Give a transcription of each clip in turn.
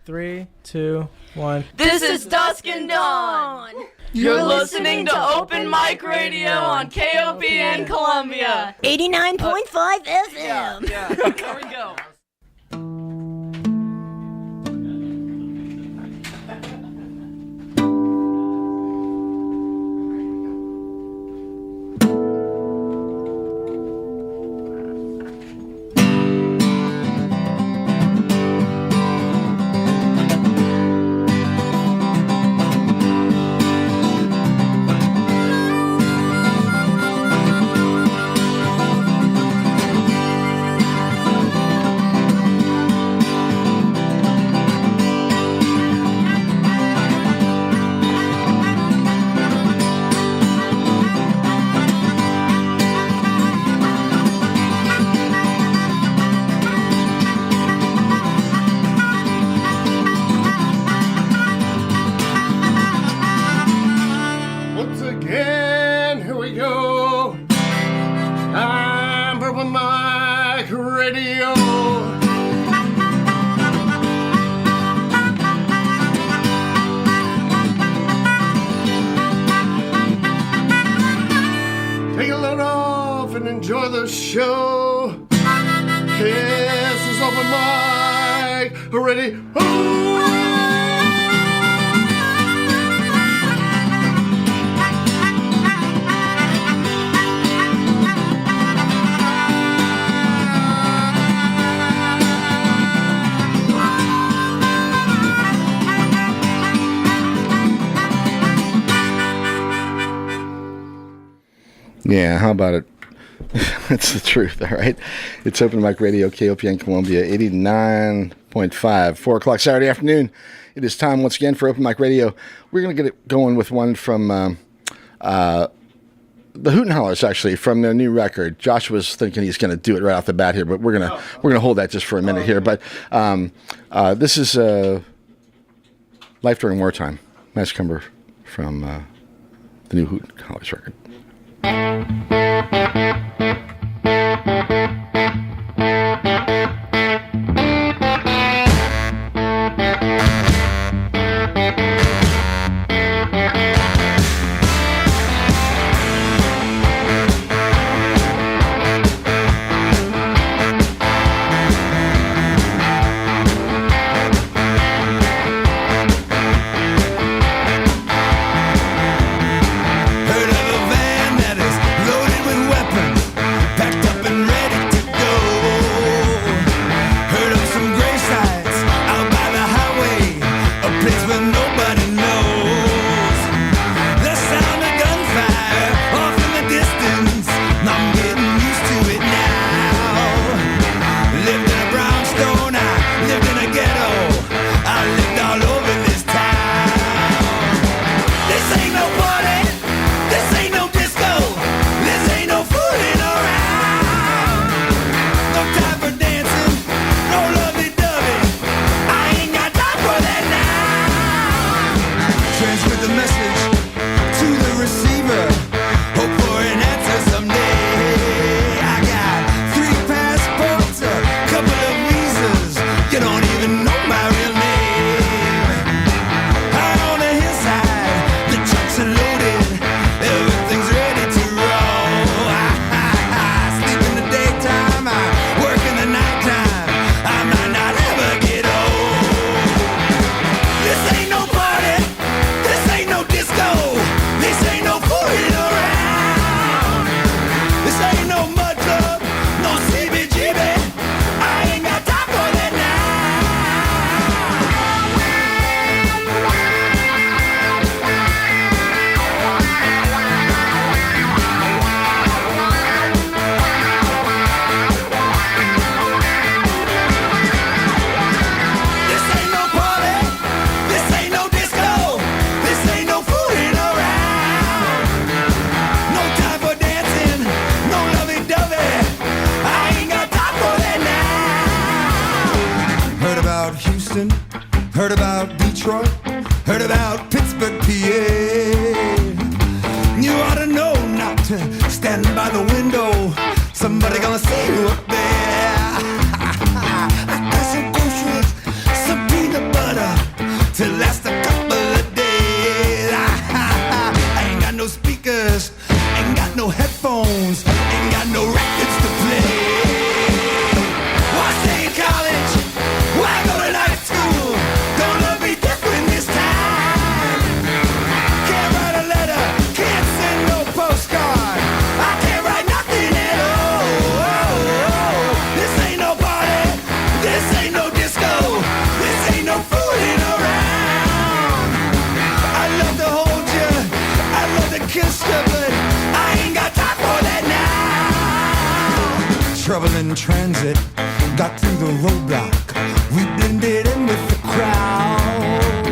3, 2, 1. This is Dusk and Dawn. You're listening to Open Mic Radio on KOPN Columbia. 89.5 FM. Yeah, there we go. Yeah, how about it? That's the truth, all right? It's Open Mic Radio, KOPN Columbia, 89.5, 4 o'clock Saturday afternoon. It is time once again for Open Mic Radio. We're going to get it going with one from the Hoot and Hollers, actually, from their new record. Joshua's thinking he's going to do it right off the bat here, but we're gonna hold that just for a minute here. But this is Life During Wartime, Matt Cumber from the new Hoot and Hollers record. Heard about Detroit, heard about Pittsburgh, PA. You ought to know not to stand by the window. Somebody gonna see you up there. I got some groceries, some peanut butter. in transit, got through the roadblock. We blended in with the crowd.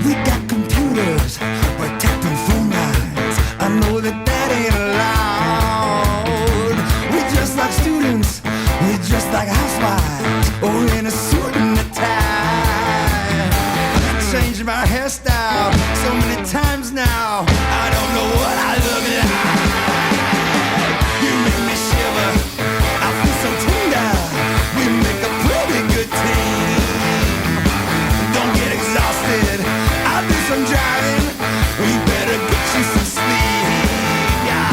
We got computers protecting phone lines. I know that ain't allowed. We just like students, we just like housewives, or in a suit and a tie. Changed my hairstyle so many times now, I don't know what I look like. You make me shiver, I feel so tender. We make a pretty good team. Don't get exhausted, I'll do some driving. We better get you some sleep. Yeah,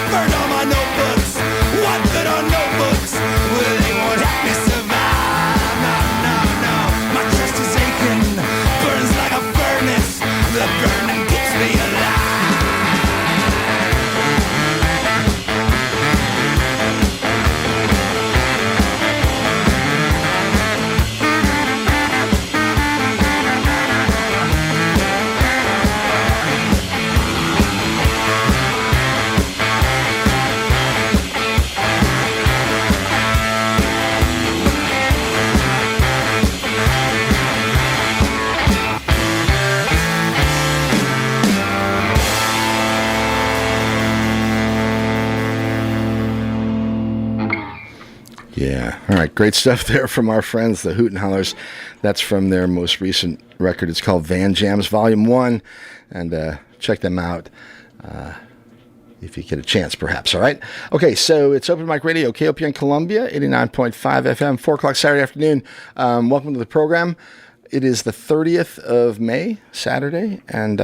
burn all my notebooks. What good are notebooks? Well, they won't help me survive. No, no, no, my chest is aching, burns like a furnace. The burning keeps me alive. Yeah. All right. Great stuff there from our friends, the Hoot and Hollers. That's from their most recent record. It's called Van Jams Volume 1. And check them out if you get a chance, perhaps. All right. Okay. So it's Open Mic Radio, KOPN Columbia, 89.5 FM, 4 o'clock Saturday afternoon. Welcome to the program. It is the 30th of May, Saturday. And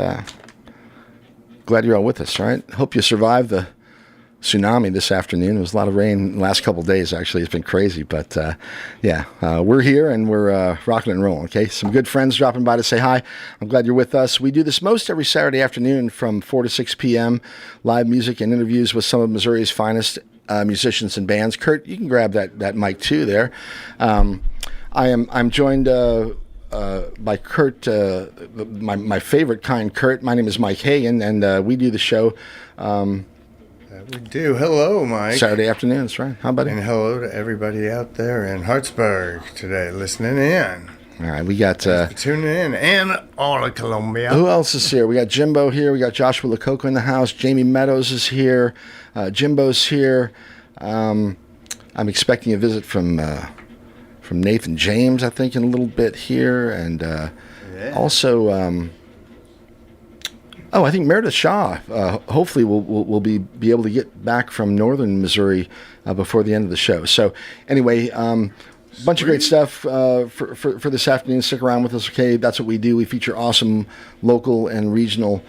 glad you're all with us. All right. Hope you survived the tsunami this afternoon. There was a lot of rain the last couple of days, actually. It's been crazy, but we're here and we're rocking and rolling, okay? Some good friends dropping by to say hi. I'm glad you're with us. We do this most every Saturday afternoon from 4 to 6 p.m., live music and interviews with some of Missouri's finest musicians and bands. Kurt, you can grab that mic too there. I'm joined by Kurt, my favorite kind, Kurt. My name is Mike Hagan, and we do the show we do. Hello, Mike. Saturday afternoons, right? How about it? And hello to everybody out there in Hartsburg today listening in. All right, we got tuning in, and all of Columbia. Who else is here? We got Jimbo here. We got Joshua Lococo in the house. Jamie Meadows is here. Jimbo's here. I'm expecting a visit from Nathan James, I think, in a little bit here, and also. I think Meredith Shaw. Hopefully, will be able to get back from northern Missouri before the end of the show. So, anyway, bunch of great stuff for this afternoon. Stick around with us, okay? That's what we do. We feature awesome local and regional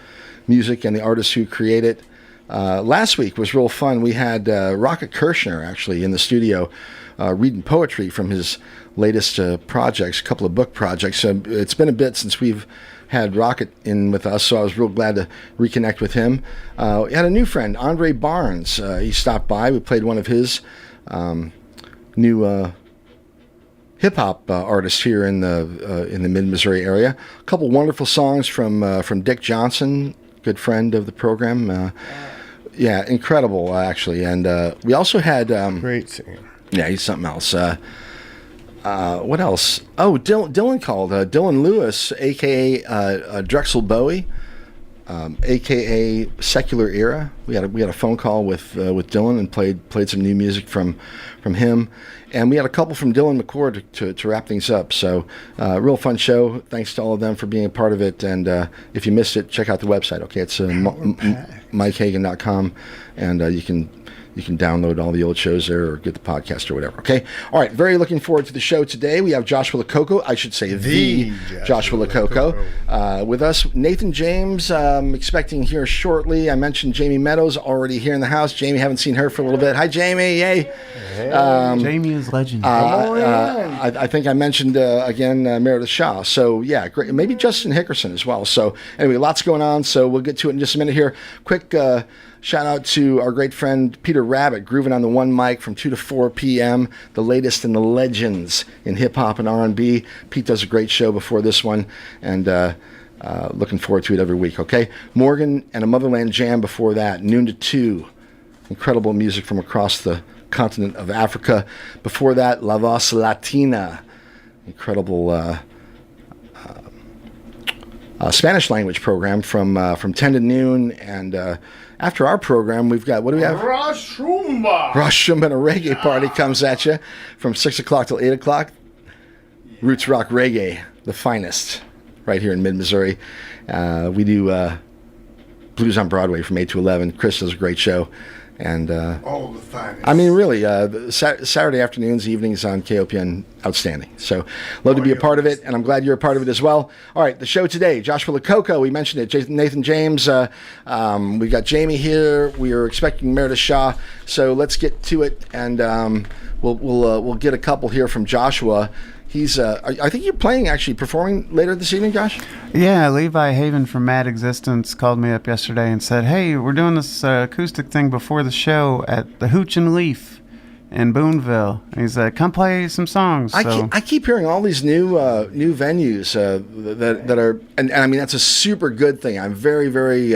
music and the artists who create it. Last week was real fun. We had Rocket Kirshner actually in the studio reading poetry from his latest projects, a couple of book projects. It's been a bit since we've had Rocket in with us, so I was real glad to reconnect with him. We had a new friend, Andre Barnes. He stopped by. We played one of his new hip-hop artists here in the mid-Missouri area. A couple wonderful songs from Dick Johnson, good friend of the program. Yeah, incredible, actually. And we also had... great singer. Yeah, he's something else. What else? Oh, Dylan called. Dylan Lewis, a.k.a. Drexel Bowie, a.k.a. Secular Era. We had a phone call with Dylan and played some new music from him, and we had a couple from Dylan McCord to wrap things up. So, real fun show. Thanks to all of them for being a part of it. And if you missed it, check out the website. Okay, it's MikeHagan.com, and you can download all the old shows there or get the podcast or whatever, okay? All right, very looking forward to the show today. We have Joshua Lococo, I should say the Joshua Lococo, with us. Nathan James, expecting here shortly. I mentioned Jamie Meadows already here in the house. Jamie, haven't seen her for a little bit. Hi, Jamie. Yay. Hey. Jamie is legend. I think I mentioned, again, Meredith Shaw. So, yeah, great. Maybe Justin Hickerson as well. So, anyway, lots going on. So, we'll get to it in just a minute here. Quick shout out to our great friend Peter Rabbit, grooving on the one mic from 2 to 4 p.m., the latest in the legends in hip-hop and R&B. Pete does a great show before this one, and looking forward to it every week, okay? Morgan and a Motherland Jam before that, noon to 2. Incredible music from across the continent of Africa. Before that, La Voz Latina, incredible Spanish language program from 10 to noon. And after our program, we've got, what do we have? Rosh Rumba. Rosh Shumba and a reggae party comes at you from 6 o'clock till 8 o'clock. Roots Rock Reggae, the finest, right here in mid-Missouri. We do Blues on Broadway from 8 to 11. Chris does a great show. And All the finest. I mean, really, Saturday afternoons, evenings on KOPN, outstanding. So, love to be a part of it, and I'm glad you're a part of it as well. All right, the show today, Joshua Lococo, we mentioned it, Nathan James, we've got Jamie here, we are expecting Meredith Shaw, so let's get to it, and we'll get a couple here from Joshua. He's, I think you're performing later this evening, Josh? Yeah, Levi Haven from Mad Existence called me up yesterday and said, hey, we're doing this acoustic thing before the show at the Hooch and Leaf in Boonville. And he's like, come play some songs. So. I keep hearing all these new venues that are, and I mean, that's a super good thing. I'm very, very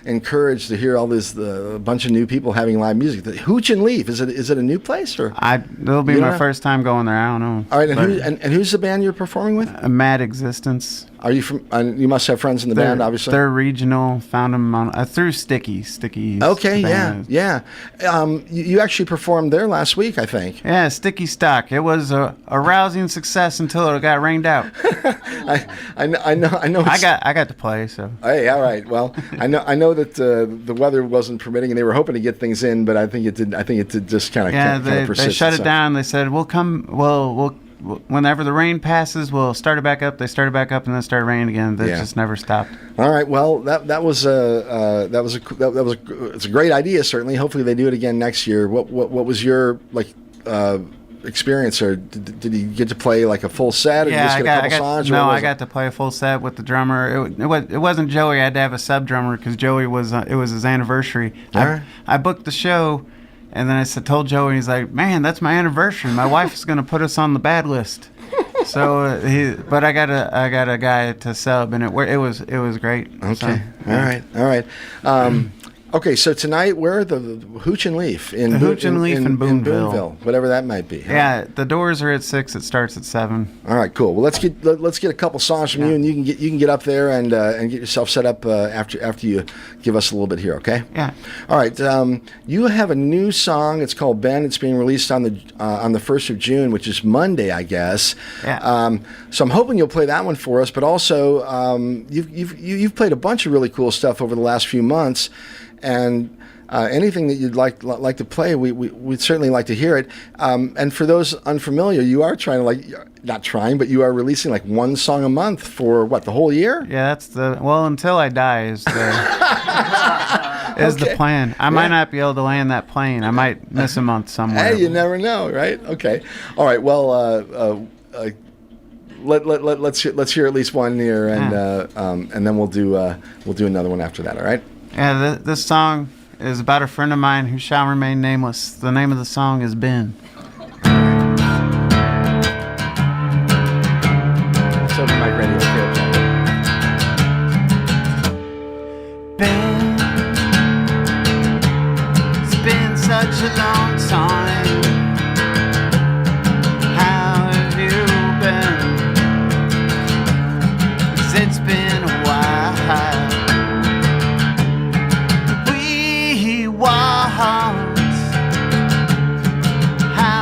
encouraged to hear all this, a bunch of new people having live music. The Hooch and Leaf, is it a new place? Or it'll be my first time going there, I don't know. All right, and who's the band you're performing with? Mad Existence. Are you from? You must have friends in the band, obviously. They're regional. Found them on through Sticky. Okay, yeah. You actually performed there last week, I think. Yeah, Sticky Stock. It was a rousing success until it got rained out. I know. I got to play. So. Hey, all right. Well, I know that the weather wasn't permitting, and they were hoping to get things in, but I think it did just kind of persist. They shut it down. They said we'll come. We'll whenever the rain passes, we'll start it back up. They started back up, and then started raining again. They just never stopped. All right. Well, that was it's a great idea. Certainly. Hopefully, they do it again next year. What was your experience, or did you get to play like a full set? Or you just get a couple songs? No, I got to play a full set with the drummer. It wasn't Joey. I had to have a sub drummer because Joey was. It was his anniversary. I booked the show. And then told Joey, and he's like, "Man, that's my anniversary. My wife is going to put us on the bad list." So, but I got a guy to sub, and it was great. Okay, so, all right. Okay, so tonight we're the Hooch and Leaf in Boonville, whatever that might be. Yeah, the doors are at 6. It starts at 7. All right, cool. Well, let's get a couple songs from you, and you can get up there and get yourself set up after you give us a little bit here, okay? Yeah. All right. You have a new song. It's called Ben. It's being released on the 1st of June, which is Monday, I guess. Yeah. So I'm hoping you'll play that one for us. But also, you've played a bunch of really cool stuff over the last few months. And anything that you'd like to play, we'd certainly like to hear it. And for those unfamiliar, you are but you are releasing like one song a month for the whole year? Yeah, that's until I die is the plan. I might not be able to land that plane. I might miss a month somewhere. Hey, you never know, right? Okay. All right. Well, let's hear at least one here, and then we'll do another one after that. All right. Yeah, this song is about a friend of mine who shall remain nameless. The name of the song is Ben. It's Open Mic Radio. Ben, it's been such a long time. How have you been? 'Cause it's been a while. Once had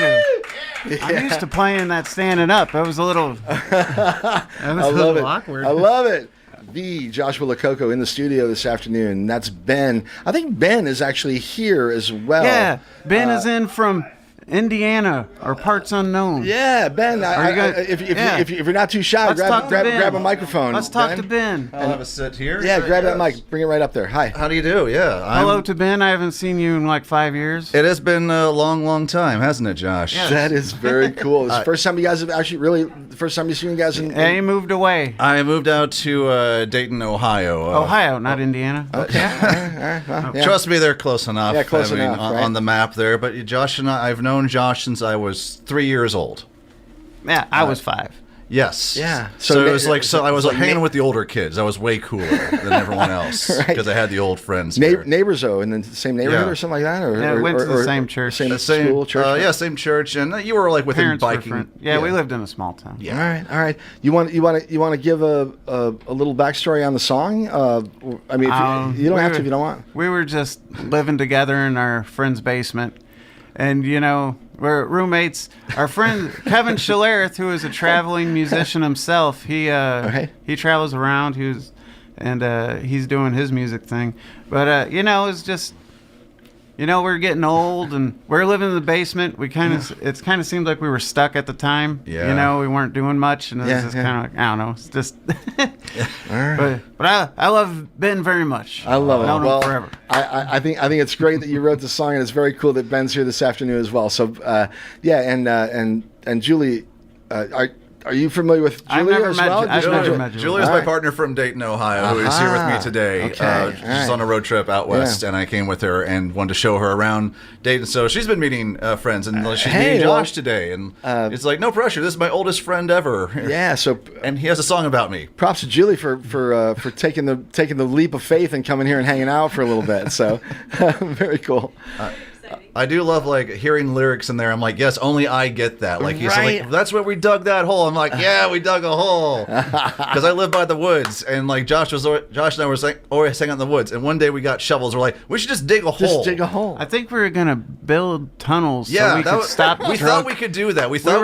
you. I'm used to playing that standing up. It was a little, I love it. awkward. I love it. The Joshua Lococo in the studio this afternoon. That's Ben. I think Ben is actually here as well. Yeah, Ben is in from Indiana or parts unknown. Yeah, Ben. If you're not too shy, Let's talk to Ben. grab a microphone. Let's talk to Ben. I'll have a sit here. Yeah, grab that mic. Bring it right up there. Hi. How do you do? Yeah. Hello to Ben. I haven't seen you in like 5 years. It has been a long, long time, hasn't it, Josh? Yeah. That is very cool. It's the first time you guys have actually the first time you've seen you guys in. Yeah, he moved away. I moved out to Dayton, Ohio. Ohio, not Indiana. Okay. All right. Well, yeah. Trust me, they're close enough. Yeah, close enough, right? on the map there. But Josh and I've known Josh since I was 3 years old. Yeah, I was 5. Yes. Yeah. So it was like I was like hanging with the older kids. I was way cooler than everyone else Right. because I had the old friends. there. Neighbors though, in the same neighborhood Yeah. or something like that, or Yeah, we went to the or same church. same The same school, church. yeah, same church, and you were like within Parents were biking. friends. Yeah, we lived in a small town. Yeah. All right. You want to give a little backstory on the song? I mean, if you don't have to if you don't want. We were just living together in our friend's basement, and we're roommates. Our friend Kevin Schillerith, who is a traveling musician himself, he travels around. He's doing his music thing, but it's just. We're getting old and we're living in the basement. It kind of seemed like we were stuck at the time. Yeah. We weren't doing much, and it was just kind of like, I don't know. It's just. But I love Ben very much. I love it. Known him Well, forever. I think it's great that you wrote the song, and it's very cool that Ben's here this afternoon as well. So and Julie, are you familiar with I've Julia never as met well? Ju- I've Did you- never met Julia. Julia's All my right. partner from Dayton, Ohio, who is here with me today. Okay. She's All right. on a road trip out west, Yeah. and I came with her and wanted to show her around Dayton. So she's been meeting friends, and she's hey, meeting well, Josh today. And it's like, no pressure. This is my oldest friend ever. Yeah. So And he has a song about me. props to Julie for taking the leap of faith and coming here and hanging out for a little bit. So very cool. I do love hearing lyrics in there. I'm like, yes, only I get that. Like he's Right. like, that's where we dug that hole. I'm like, yeah, we dug a hole because I live by the woods, and Josh and I were always hanging out in the woods. And one day we got shovels. We're like, we should just dig a hole. Just dig a hole. I think we were gonna build tunnels Yeah, so we could stop. We thought we could do that. We thought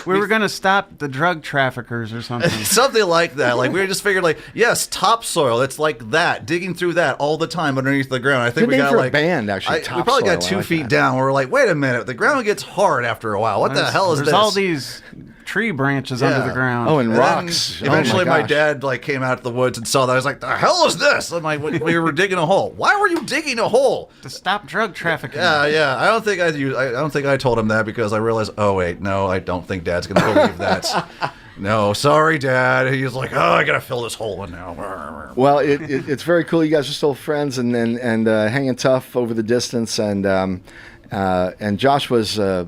we were gonna stop the drug traffickers or something. something like that. Like we just figured, yes, topsoil. It's like that, digging through that all the time underneath the ground. I think Good we name got for a band, actually, we probably got Topsoil. I 2 like feet that. down. We're like, wait a minute, the ground gets hard after a while. What the hell is There's this? all these tree branches under the ground. Oh, and And rocks. then eventually, Oh my gosh. dad came out of the woods and saw that. I was like, "The hell is this?" I'm like, "We were digging a hole. Why were you digging a hole?" to stop drug trafficking. Yeah. I don't think I told him that because I realized. Oh wait, no, I don't think Dad's gonna believe that. No, sorry, Dad. He's like, oh, I gotta fill this hole in now. Well, it's very cool. You guys are still friends and hanging tough over the distance. And Josh was a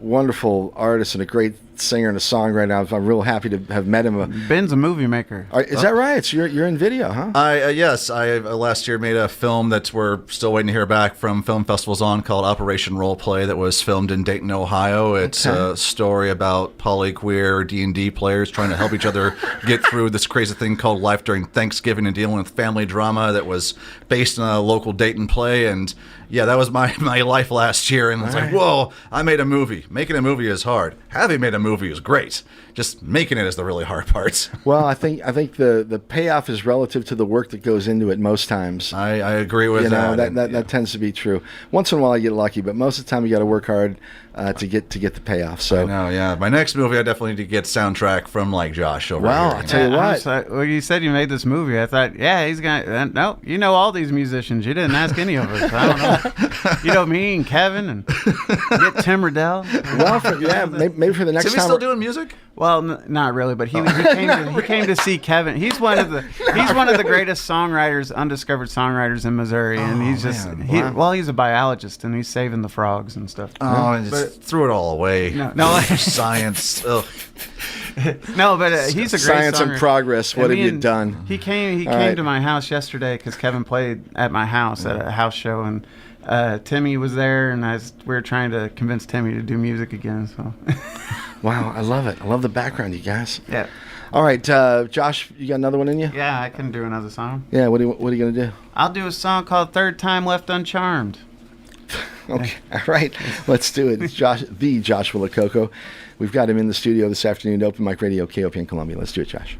wonderful artist and a great singer and a songwriter. I'm real happy to have met him. Ben's a movie maker. Is that right? So you're in video, huh? Yes, I last year made a film that we're still waiting to hear back from film festivals on called Operation Role Play that was filmed in Dayton, Ohio. It's a story about polyqueer D&D players trying to help each other get through this crazy thing called life during Thanksgiving and dealing with family drama that was based on a local Dayton play. And yeah, that was my life last year. And it's like, whoa, I made a movie. Making a movie is hard. Having made a movie is great. Just making it is the really hard part. Well, I think the payoff is relative to the work that goes into it most times. I agree with that. That tends to be true. Once in a while I get lucky, but most of the time you got to work hard to get the payoff. So No, yeah. My next movie, I definitely need to get soundtrack from Josh over Wow, here. I'll tell you what. Well, you said you made this movie. I thought, yeah, he's gonna. No, you know all these musicians. You didn't ask any of us. I don't know. You know me and Kevin and get Tim Riddell. Well, maybe for the next Is he time. still doing music? Well, not really, but he came to see Kevin. He's one of the greatest songwriters, undiscovered songwriters in Missouri, and he's just he's a biologist and he's saving the frogs and stuff. Oh, I just threw it all away. No. Science. Ugh. No, but he's a great Science songwriter. and progress. What And have me you and- done? He came right. to my house yesterday because Kevin played at my house at a house show, and Timmy was there, and we were trying to convince Timmy to do music again. So. Wow, I love it. I love the background, you guys. Yeah. All right, Josh, you got another one in you? Yeah, I can do another song. Yeah. What are you gonna do? I'll do a song called "Third Time Left Uncharmed." Okay, all right, let's do it. It's the Joshua Lococo. We've got him in the studio this afternoon to Open Mic Radio, KOPN Columbia. Let's do it, Josh.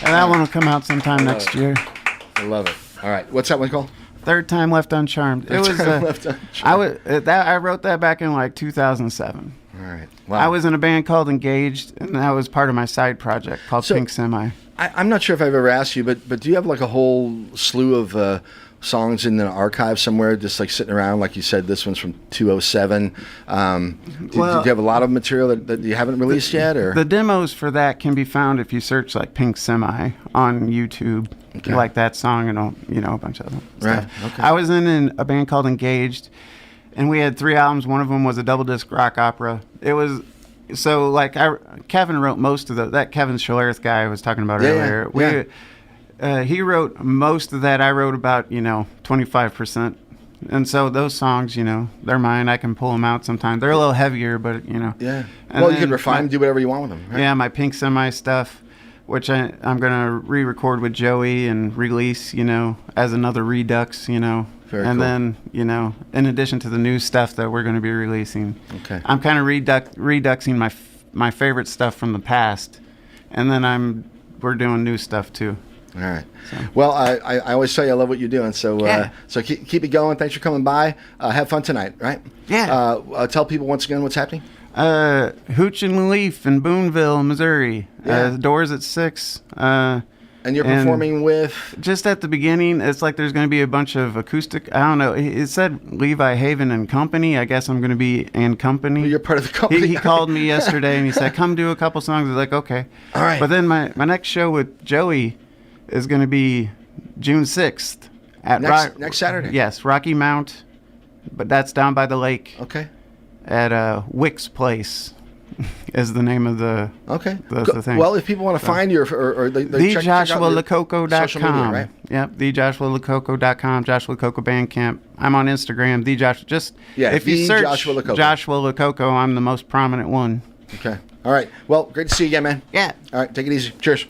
That one will come out sometime next year. I love it. All right. What's that one called? Third Time Left Uncharmed. It was I wrote that back in like 2007. All right. Wow. I was in a band called Engaged, and that was part of my side project called Pink Semi. I'm not sure if I've ever asked you, but do you have like a whole slew of songs in the archive somewhere, just like sitting around? Like you said, this one's from 2007. Do you have a lot of material that you haven't released yet? Or the demos for that can be found if you search like Pink Semi on YouTube. Okay. You like that song and a bunch of them. Right. Okay. I was in a band called Engaged, and we had 3 albums. One of them was a double disc rock opera. It was. So, like, Kevin wrote most of that Kevin Schlereth guy I was talking about earlier. He wrote most of that. I wrote about, 25%. And so those songs, you know, they're mine. I can pull them out sometimes. They're a little heavier, but, you know. Yeah. And Well, you then can refine them, do whatever you want with them. Right? Yeah, my Pink Semi stuff, which I'm going to re-record with Joey and release, you know, as another Redux, you know. Very and cool. then, you know, in addition to the new stuff that we're going to be releasing, Okay. I'm kind of reduxing my favorite stuff from the past, and then we're doing new stuff too. All right. Well, I always tell you I love what you're doing, so Yeah. so keep it going. Thanks for coming by. Have fun tonight, right? Yeah. Tell people once again what's happening. Hooch and Leaf in Boonville, Missouri. Yeah. Doors at 6. And you're performing with. Just at the beginning, it's like there's going to be a bunch of acoustic. I don't know. It said Levi Haven and Company. I guess I'm going to be and Company. You're part of the company. He called me yesterday and he said, "Come do a couple songs." I was like, "Okay." All right. But then my next show with Joey is going to be June 6th at Next Saturday. Yes, Rocky Mount, but that's down by the lake Okay. at Wick's Place. Is the name of the Okay. the thing. Well, if people want to find you or they check out your social media, TheJoshuaLococo.com. right? Yep, TheJoshuaLococo.com, Joshua Lococo Bandcamp. I'm on Instagram, if you search Joshua Lococo. Joshua Lococo, I'm the most prominent one. Okay. All right. Well, great to see you again, man. Yeah. All right. Take it easy. Cheers.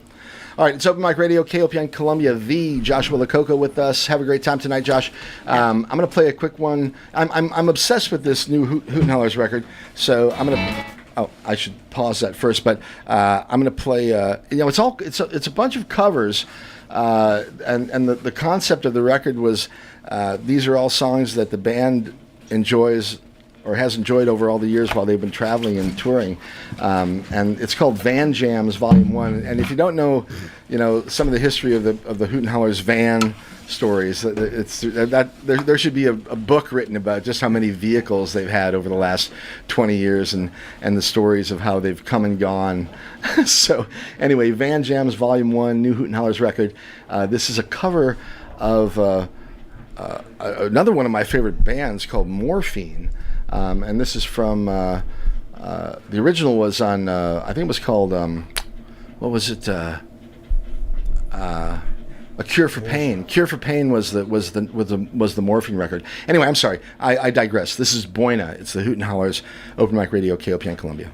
All right. It's Open Mic Radio, KOPN Columbia, the Joshua Lococo with us. Have a great time tonight, Josh. I'm going to play a quick one. I'm obsessed with this new Hoot and Hollers record, so I'm going to. Oh, I should pause that first, but I'm going to play. It's a bunch of covers, and the concept of the record was these are all songs that the band enjoys or has enjoyed over all the years while they've been traveling and touring, and it's called Van Jams Volume 1. And if you don't know, some of the history of the Hoot and Hollers van stories, there should be a book written about just how many vehicles they've had over the last 20 years and the stories of how they've come and gone. So anyway, Van Jams Volume 1, new Hoot and Hollers record. This is a cover of another one of my favorite bands called Morphine, and this is from the original was on I think it was called what was it? A Cure for Pain. Cure for Pain was the Morphine record. Anyway, I'm sorry. I digress. This is Boina. It's the Hoot and Hollers, Open Mic Radio, KOPN Columbia.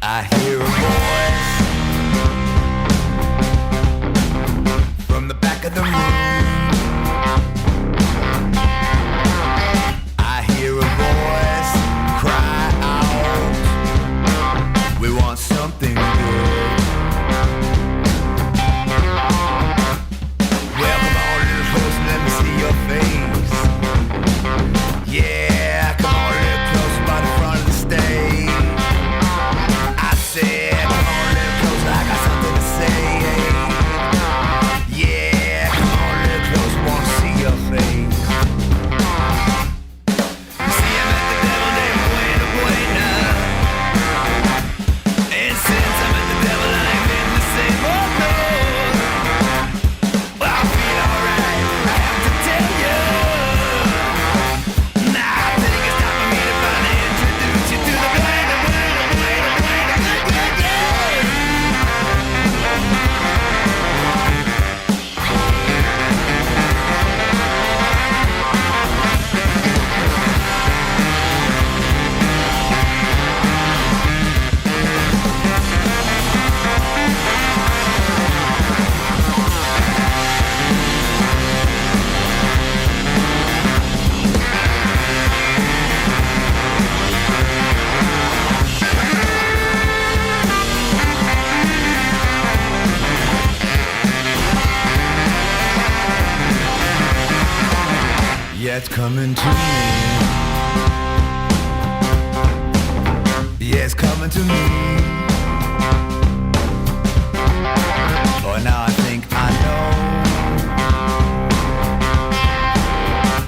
I hear a voice from the back of the room. I hear a voice cry out, we want something good. Well, come on, little close and let me see your face. Yeah, come on, a little closer by the front of the stage. I said, come on a little closer, I got something to say. Yeah, come on a little closer, wanna see your face. See, I met the devil named Buena Buena. And since I met the devil, I ain't been the same, oh no. Well, I feel alright, I have to tell you. Nah, I think it's time for me to finally introduce you to the Buena Buena Buena Buena Buena Yeah, it's coming to me. Yeah, it's coming to me. Oh, now I think I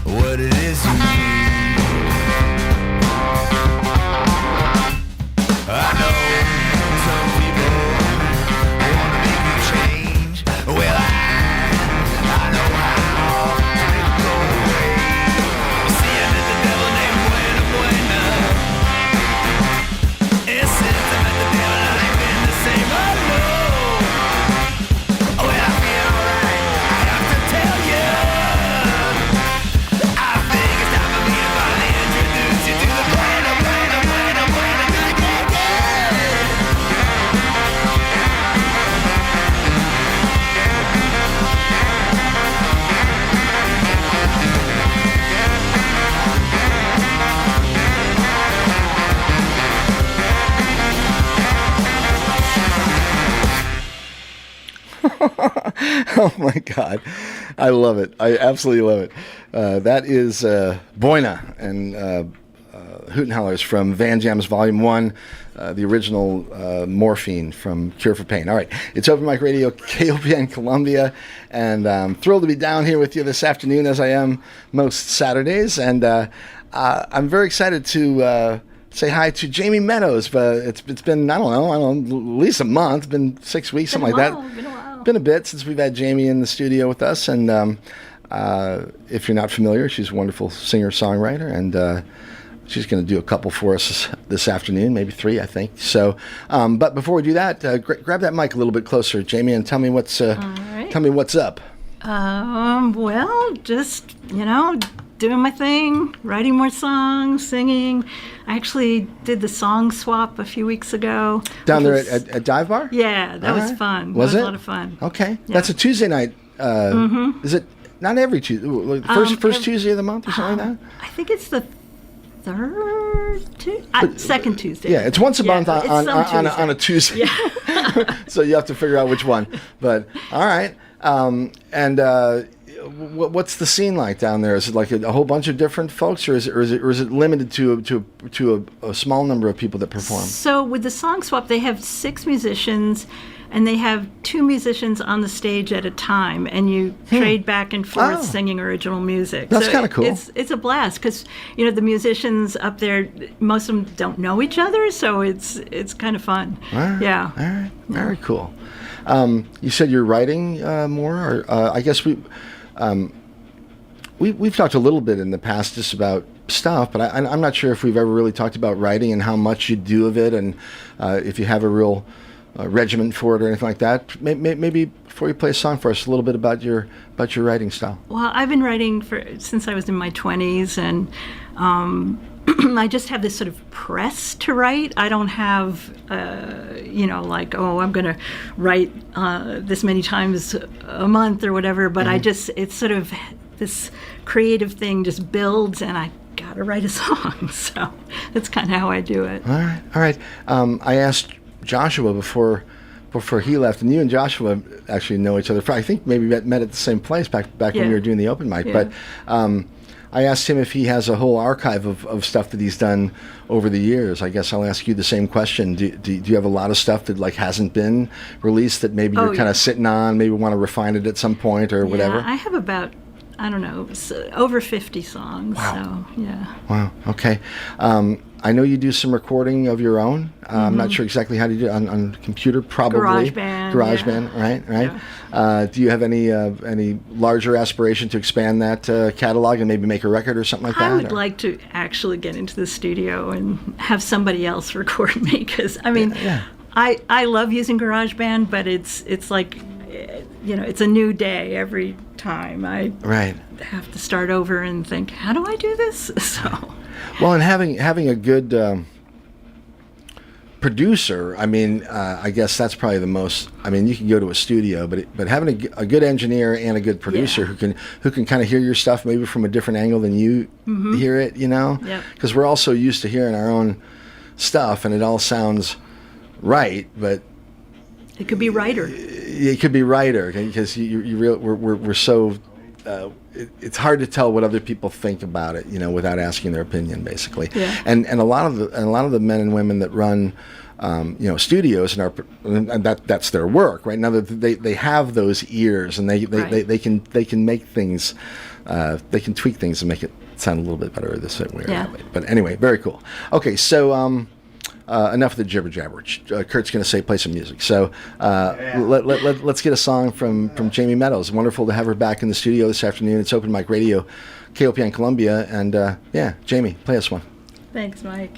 know what it is you need. Oh my God, I love it. I absolutely love it. That is Boyna and Hoot and Hollers from Van Jams Volume 1, the original Morphine from Cure for Pain. All right, it's Open Mic Radio, KOPN Columbia, and I'm thrilled to be down here with you this afternoon, as I am most Saturdays, and I'm very excited to say hi to Jamie Meadows. But it's been I don't know, at least a month, been 6 weeks, something like that. Been a while. Been a bit since we've had Jamie in the studio with us, and if you're not familiar, she's a wonderful singer-songwriter, and she's going to do a couple for us this afternoon, maybe 3, I think. So, but before we do that, grab that mic a little bit closer, Jamie, and tell me what's tell me what's up. Well, just, doing my thing, writing more songs, singing. I actually did the song swap a few weeks ago. Down there which was- at Dive Bar? Yeah, that All was right. fun. Was That it? was a lot of fun. Okay. Yeah. That's a Tuesday night. Is it not every Tuesday? First Tuesday of the month or something like that? I think it's the second Tuesday. Yeah, it's once a month it's on some a Tuesday. So you have to figure out which one. But all right. What's the scene like down there? Is it like a whole bunch of different folks, or is it limited to a small number of people that perform? So with the song swap, they have 6 musicians, and they have 2 musicians on the stage at a time, and you trade back and forth Oh. singing original music. That's So kinda cool. It's a blast because the musicians up there, most of them don't know each other, so it's kind of fun. All right. Yeah. All right. Very cool. You said you're writing more, or I guess we've talked a little bit in the past just about stuff, but I'm not sure if we've ever really talked about writing and how much you do of it, and if you have a real regiment for it or anything like that. Maybe before you play a song for us, a little bit about your writing style. Well, I've been writing since I was in my 20s, and I just have this sort of press to write. I don't have, I'm going to write this many times a month or whatever, but it's sort of this creative thing just builds, and I got to write a song. So that's kind of how I do it. All right. I asked Joshua before he left, and you and Joshua actually know each other. I think maybe met at the same place back when Yeah. we were doing the open mic. Yeah. But I asked him if he has a whole archive of stuff that he's done over the years. I guess I'll ask you the same question. Do you have a lot of stuff that hasn't been released that maybe you're kind of sitting on, maybe want to refine it at some point or whatever? Yeah, I have about, over 50 songs. Wow. So, yeah. Wow. Okay. I know you do some recording of your own. I'm not sure exactly how to do it on computer, probably. GarageBand, right. Do you have any larger aspiration to expand that catalog and maybe make a record or something like that? I would like to actually get into the studio and have somebody else record me, because I love using GarageBand, but it's like it's a new day every time. I have to start over and think, how do I do this? So. Well, and having a good producer, I guess that's probably the most. You can go to a studio, but having a good engineer and a good producer who can kind of hear your stuff maybe from a different angle than you hear it, because we're all so used to hearing our own stuff and it all sounds right, but it could be writer. It could be writer, because we're so. It's hard to tell what other people think about it, without asking their opinion, basically. Yeah. And a lot of the men and women that run, studios and that's their work, right? Now that they have those ears, and they can make things, they can tweak things and make it sound a little bit better this way or that way. But anyway, very cool. Okay, so. Enough of the jibber jabber. Kurt's going to say play some music. So let's get a song from Jamie Meadows. Wonderful to have her back in the studio this afternoon. It's Open Mic Radio, KOPN Columbia, and Jamie, play us one. Thanks, Mike.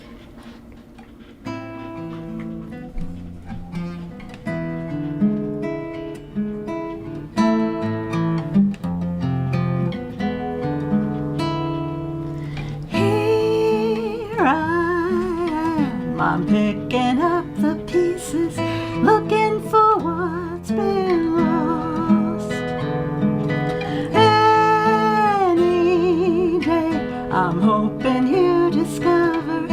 I'm picking up the pieces, looking for what's been lost. Any day, I'm hoping you discover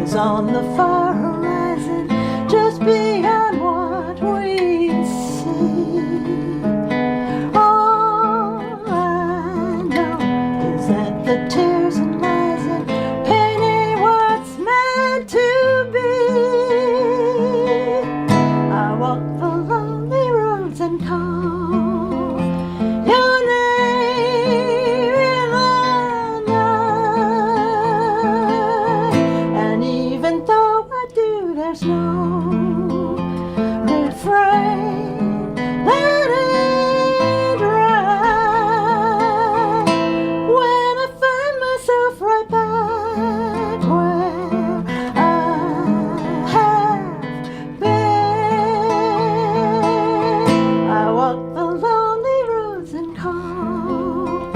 is on the far horizon, just beyond what we see. All I know is that the tears and lies and pain ain't what's meant to be. I walk the lonely roads and call your name in the night. And even though I do, there's no refrain that ain't right. When I find myself right back where I have been, I walk the lonely roads and call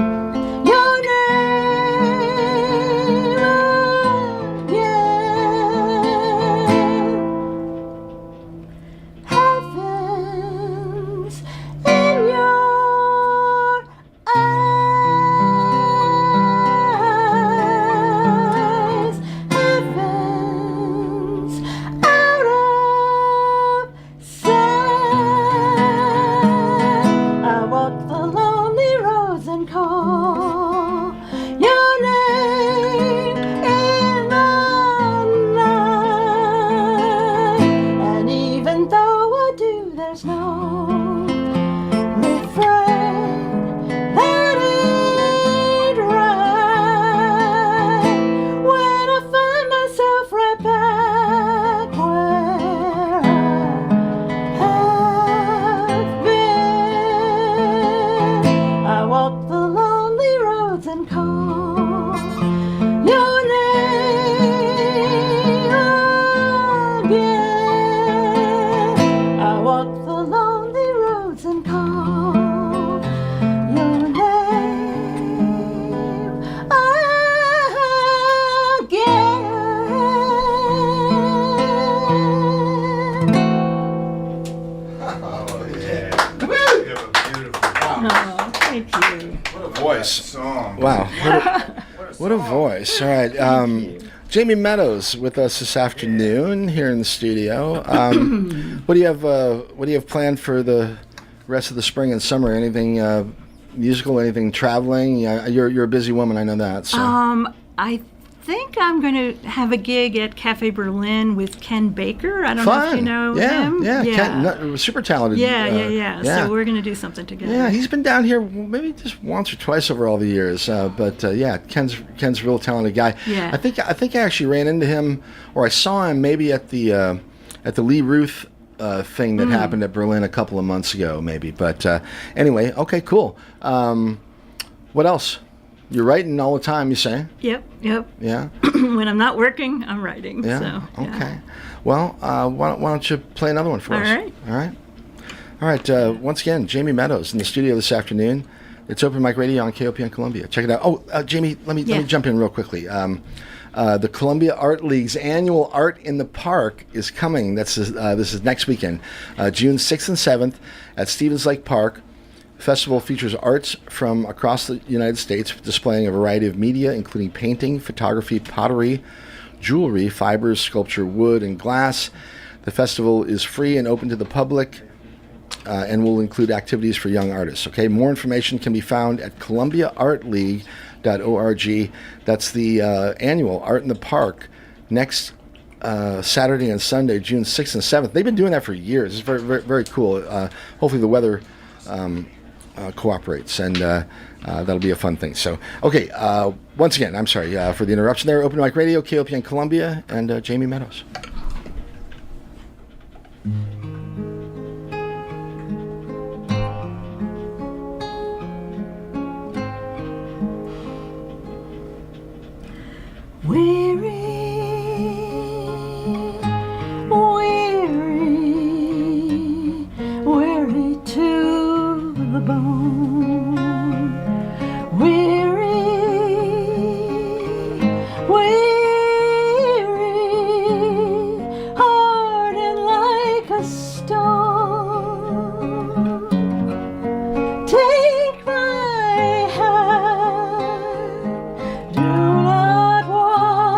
your name again. Heavens in your eyes, heavens out of sight. I walk the lonely roads and call your name in the night. And even though I do, there's no refrain that ain't right. When I find myself right back where I have been, I walk the lonely roads and call your name again. I walk the lonely roads and call your name again. Oh, thank you. Voice. Song. Wow. What a voice. All right. Jamie Meadows with us this afternoon here in the studio. What do you have planned for the rest of the spring and summer? Anything musical? Anything traveling? Yeah, you're a busy woman. I know that. So. I think I'm going to have a gig at Cafe Berlin with Ken Baker. I don't know if you know him. Yeah. Ken, super talented. Yeah. So we're going to do something together. Yeah, he's been down here maybe just once or twice over all the years. But Ken's a real talented guy. Yeah. I think I actually ran into him, or I saw him maybe at the Lee Ruth thing that happened at Berlin a couple of months ago, maybe. But anyway, okay, cool. What else? You're writing all the time, you say? Yep. Yeah. When I'm not working, I'm writing. Yeah. So, yeah. Okay. Well, why don't you play another one for us? All right. Once again, Jamie Meadows in the studio this afternoon. It's Open Mic Radio on KOPN Columbia. Check it out. Oh, Jamie, let me jump in real quickly. The Columbia Art League's annual Art in the Park is coming. This is next weekend, June 6th and 7th at Stevens Lake Park. The festival features arts from across the United States, displaying a variety of media, including painting, photography, pottery, jewelry, fibers, sculpture, wood, and glass. The festival is free and open to the public and will include activities for young artists. Okay, more information can be found at columbiaartleague.org. That's the annual Art in the Park next Saturday and Sunday, June 6th and 7th. They've been doing that for years. It's very, very, very cool. Hopefully the weather cooperates, and that'll be a fun thing. So, okay, once again, I'm sorry for the interruption there. Open Mic Radio, KOPN Columbia, and Jamie Meadows. Weary to the bone, weary, hardened like a stone. Take my hand, do not walk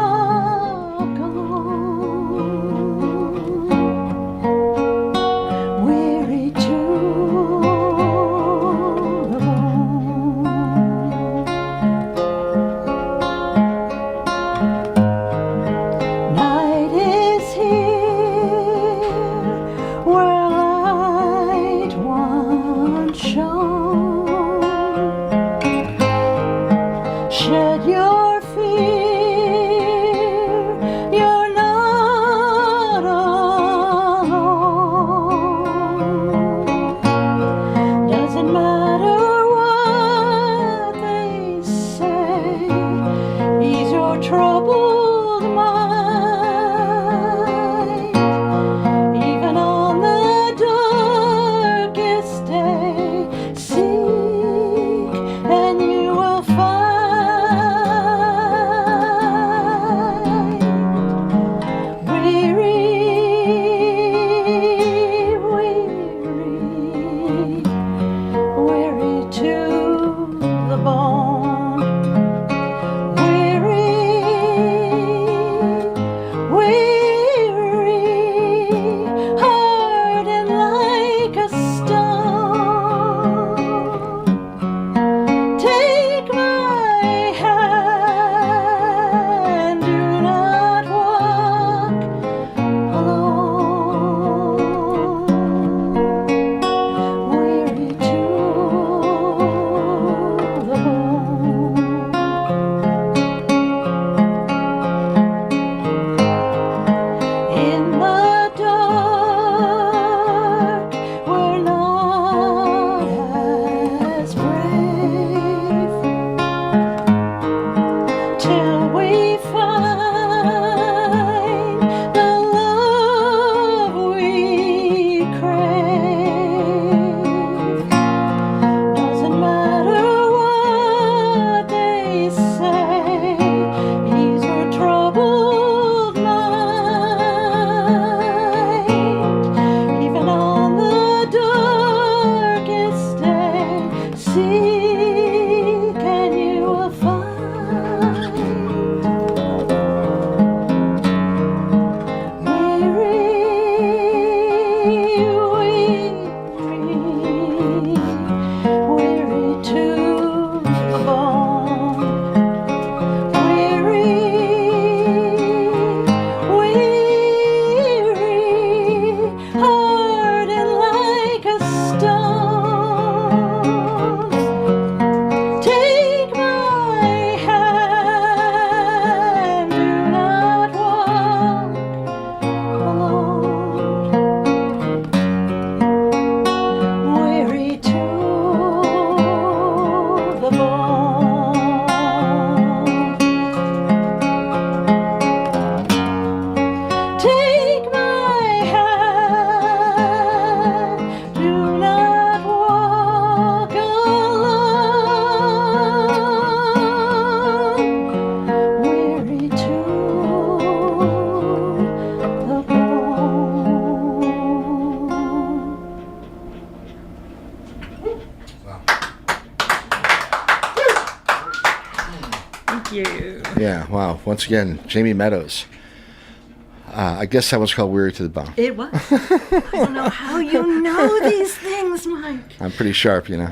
Shed your fear, you're not alone. Doesn't matter what they say, ease your troubled mind. Even on the darkest day, seek and you will find. Weary, weary, weary to the bone. Weary, weary, hardened like a stone. Take my hand, do not walk alone. Weary to the bone. In the dark, we're not as brave till we find the love we crave. Doesn't matter what they say, ease your troubled mind. Even on the darkest day, seek and you will find. Weary to the bone. Weary, weary, hardened like a stone. Take my hand, do not walk alone. Weary to the bone. Take my hand, do not walk alone. Weary to the bone. Thank you. Yeah, wow. Once again, Jamie Meadows. I guess that was called Weary to the Bone. It was. I don't know how you know these things, Mike. I'm pretty sharp, you know.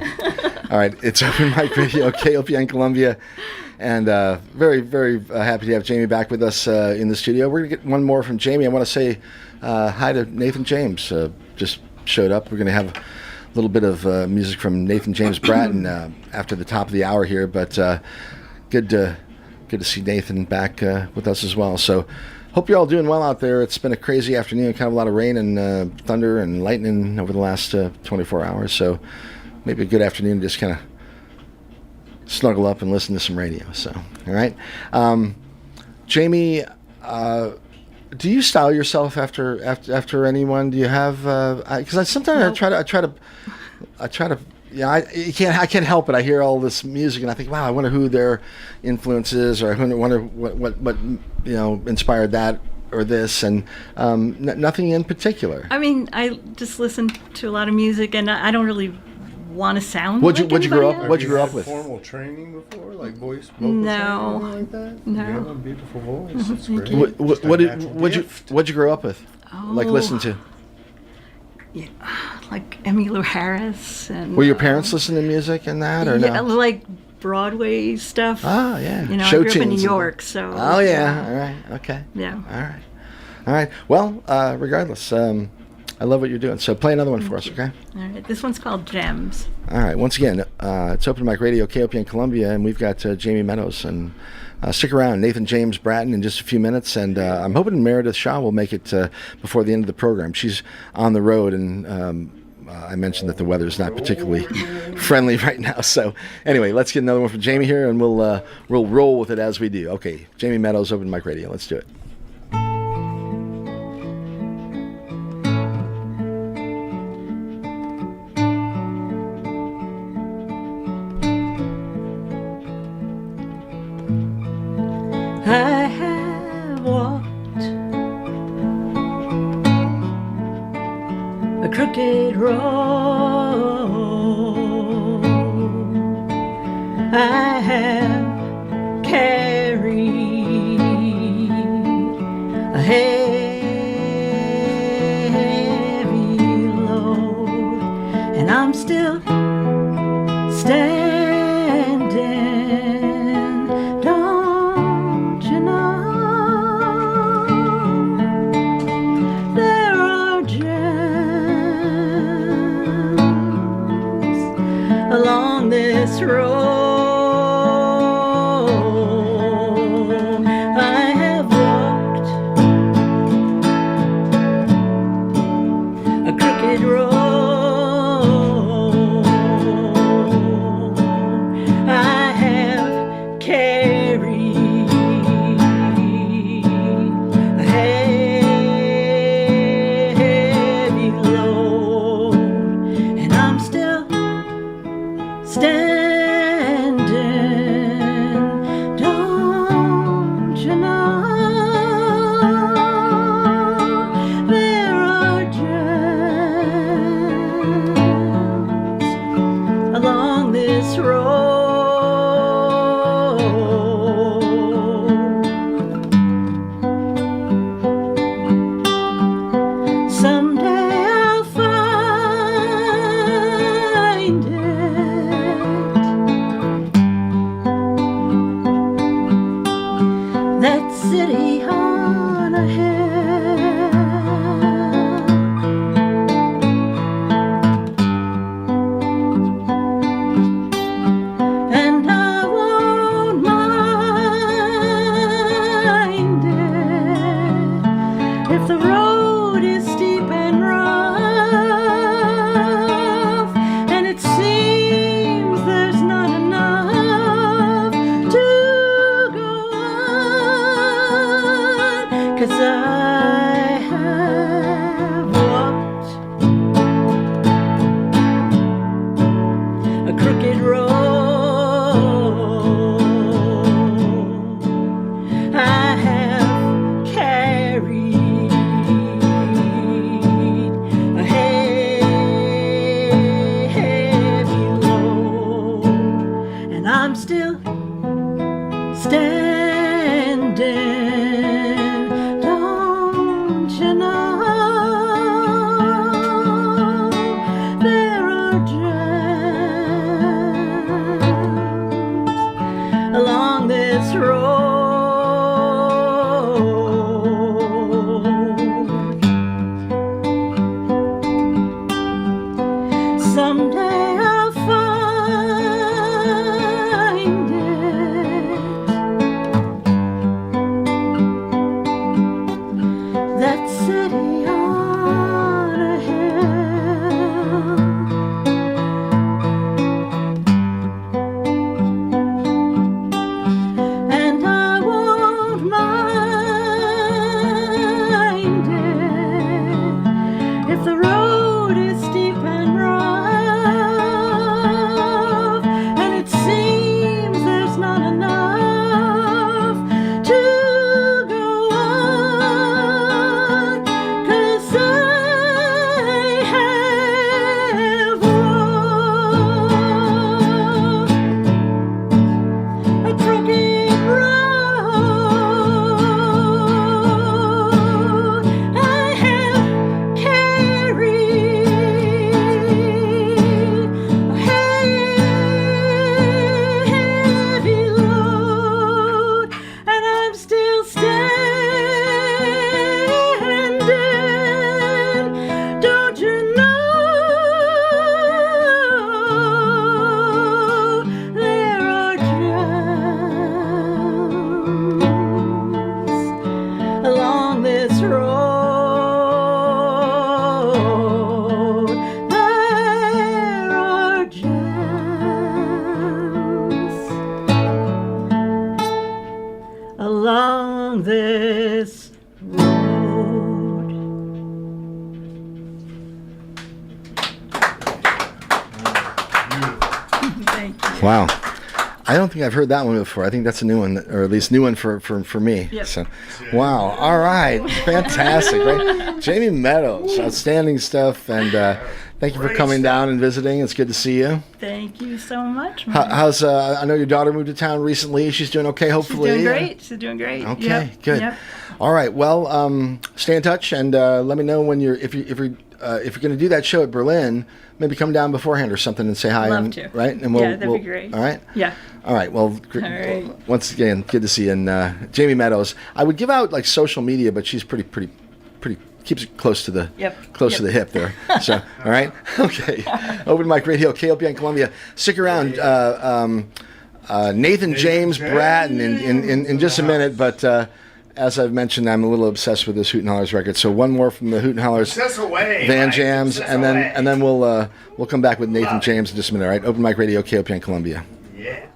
All right, it's Open Mic Radio, KOPN Columbia, and very, very happy to have Jamie back with us in the studio. We're going to get one more from Jamie. I want to say hi to Nathan James. Just showed up. We're going to have a little bit of music from Nathan James Bratton after the top of the hour here, but good to see Nathan back with us as well. So hope you're all doing well out there. It's been a crazy afternoon, kind of a lot of rain and thunder and lightning over the last 24 hours. So maybe a good afternoon to just kind of snuggle up and listen to some radio. So, all right. Jamie, do you style yourself after anyone? Do you have? Because sometimes No. I try to. Yeah, I can't help it. I hear all this music and I think, wow, I wonder who their influence is, or I wonder what inspired that or this, and nothing in particular. I mean, I just listen to a lot of music, and I don't really want to sound. What'd you like grow anybody up? else. What'd you grow up had with? Formal training before, like voice vocal No. training like that? No. You have a beautiful voice. It's great. you. What'd you grow up with? Like listen to? Yeah, like Emmylou Harris and. Were your parents listening to music and that, or yeah, no? like Broadway stuff. Oh yeah, You know, Show I grew up in tunes New and- York, so. Oh yeah, all right, okay. Yeah. All right. Well, regardless, I love what you're doing. So play another one for us, okay? All right, this one's called Gems. All right. Once again, it's Open Mic Radio, KOPN Columbia, and we've got Jamie Meadows. And stick around, Nathan James Bratton in just a few minutes. And I'm hoping Meredith Shaw will make it before the end of the program. She's on the road, and I mentioned that the weather's not particularly friendly right now. So anyway, let's get another one from Jamie here, and we'll roll with it as we do. Okay, Jamie Meadows, Open Mic Radio. Let's do it. I have walked a crooked road. I have carried a heavy load, and I'm still standing. Don't you know there are gems along this road? I have walked a crooked road. I have carried a heavy load, and I'm still standing. Don't you know there are gems along this road? Someday I'll find it, that city on a hill, and I won't mind it if the road is steep and rough, and it seems there's not enough to go on, 'cause I have walked a crooked road. I have carried a heavy load, and I'm still standing. Don't you know there are gems along this road? Someday I'll find it, along this road. Thank you. Wow. I don't think I've heard that one before. I think that's a new one, or at least new one for me. Yep. So, wow. All right. Fantastic. Right? Jamie Meadows, outstanding stuff. And thank you for coming down and visiting. It's good to see you. Thank you so much. How's I know your daughter moved to town recently. She's doing okay, hopefully. She's doing great. She's doing great. Okay, Yep. good. Yep. All right. Well, stay in touch and let me know when if you're going to do that show at Berlin. Maybe come down beforehand or something and say hi. Love and, to. Right? And Yeah, that'd be great. All right. Yeah. All right. Well, All right. once again, good to see you. And Jamie Meadows. I would give out like social media, but she's pretty keeps it close to the to the hip there. So, all right. Okay. Open Mic Radio, KOPN Columbia. Stick around. Nathan James Bratton in just a minute, but. As I've mentioned, I'm a little obsessed with this Hoot and Hollers record. So one more from the Hoot and Hollers Van Jams, and then we'll come back with Nathan James in just a minute. All right, Open Mic Radio, KOPN Columbia. Yeah.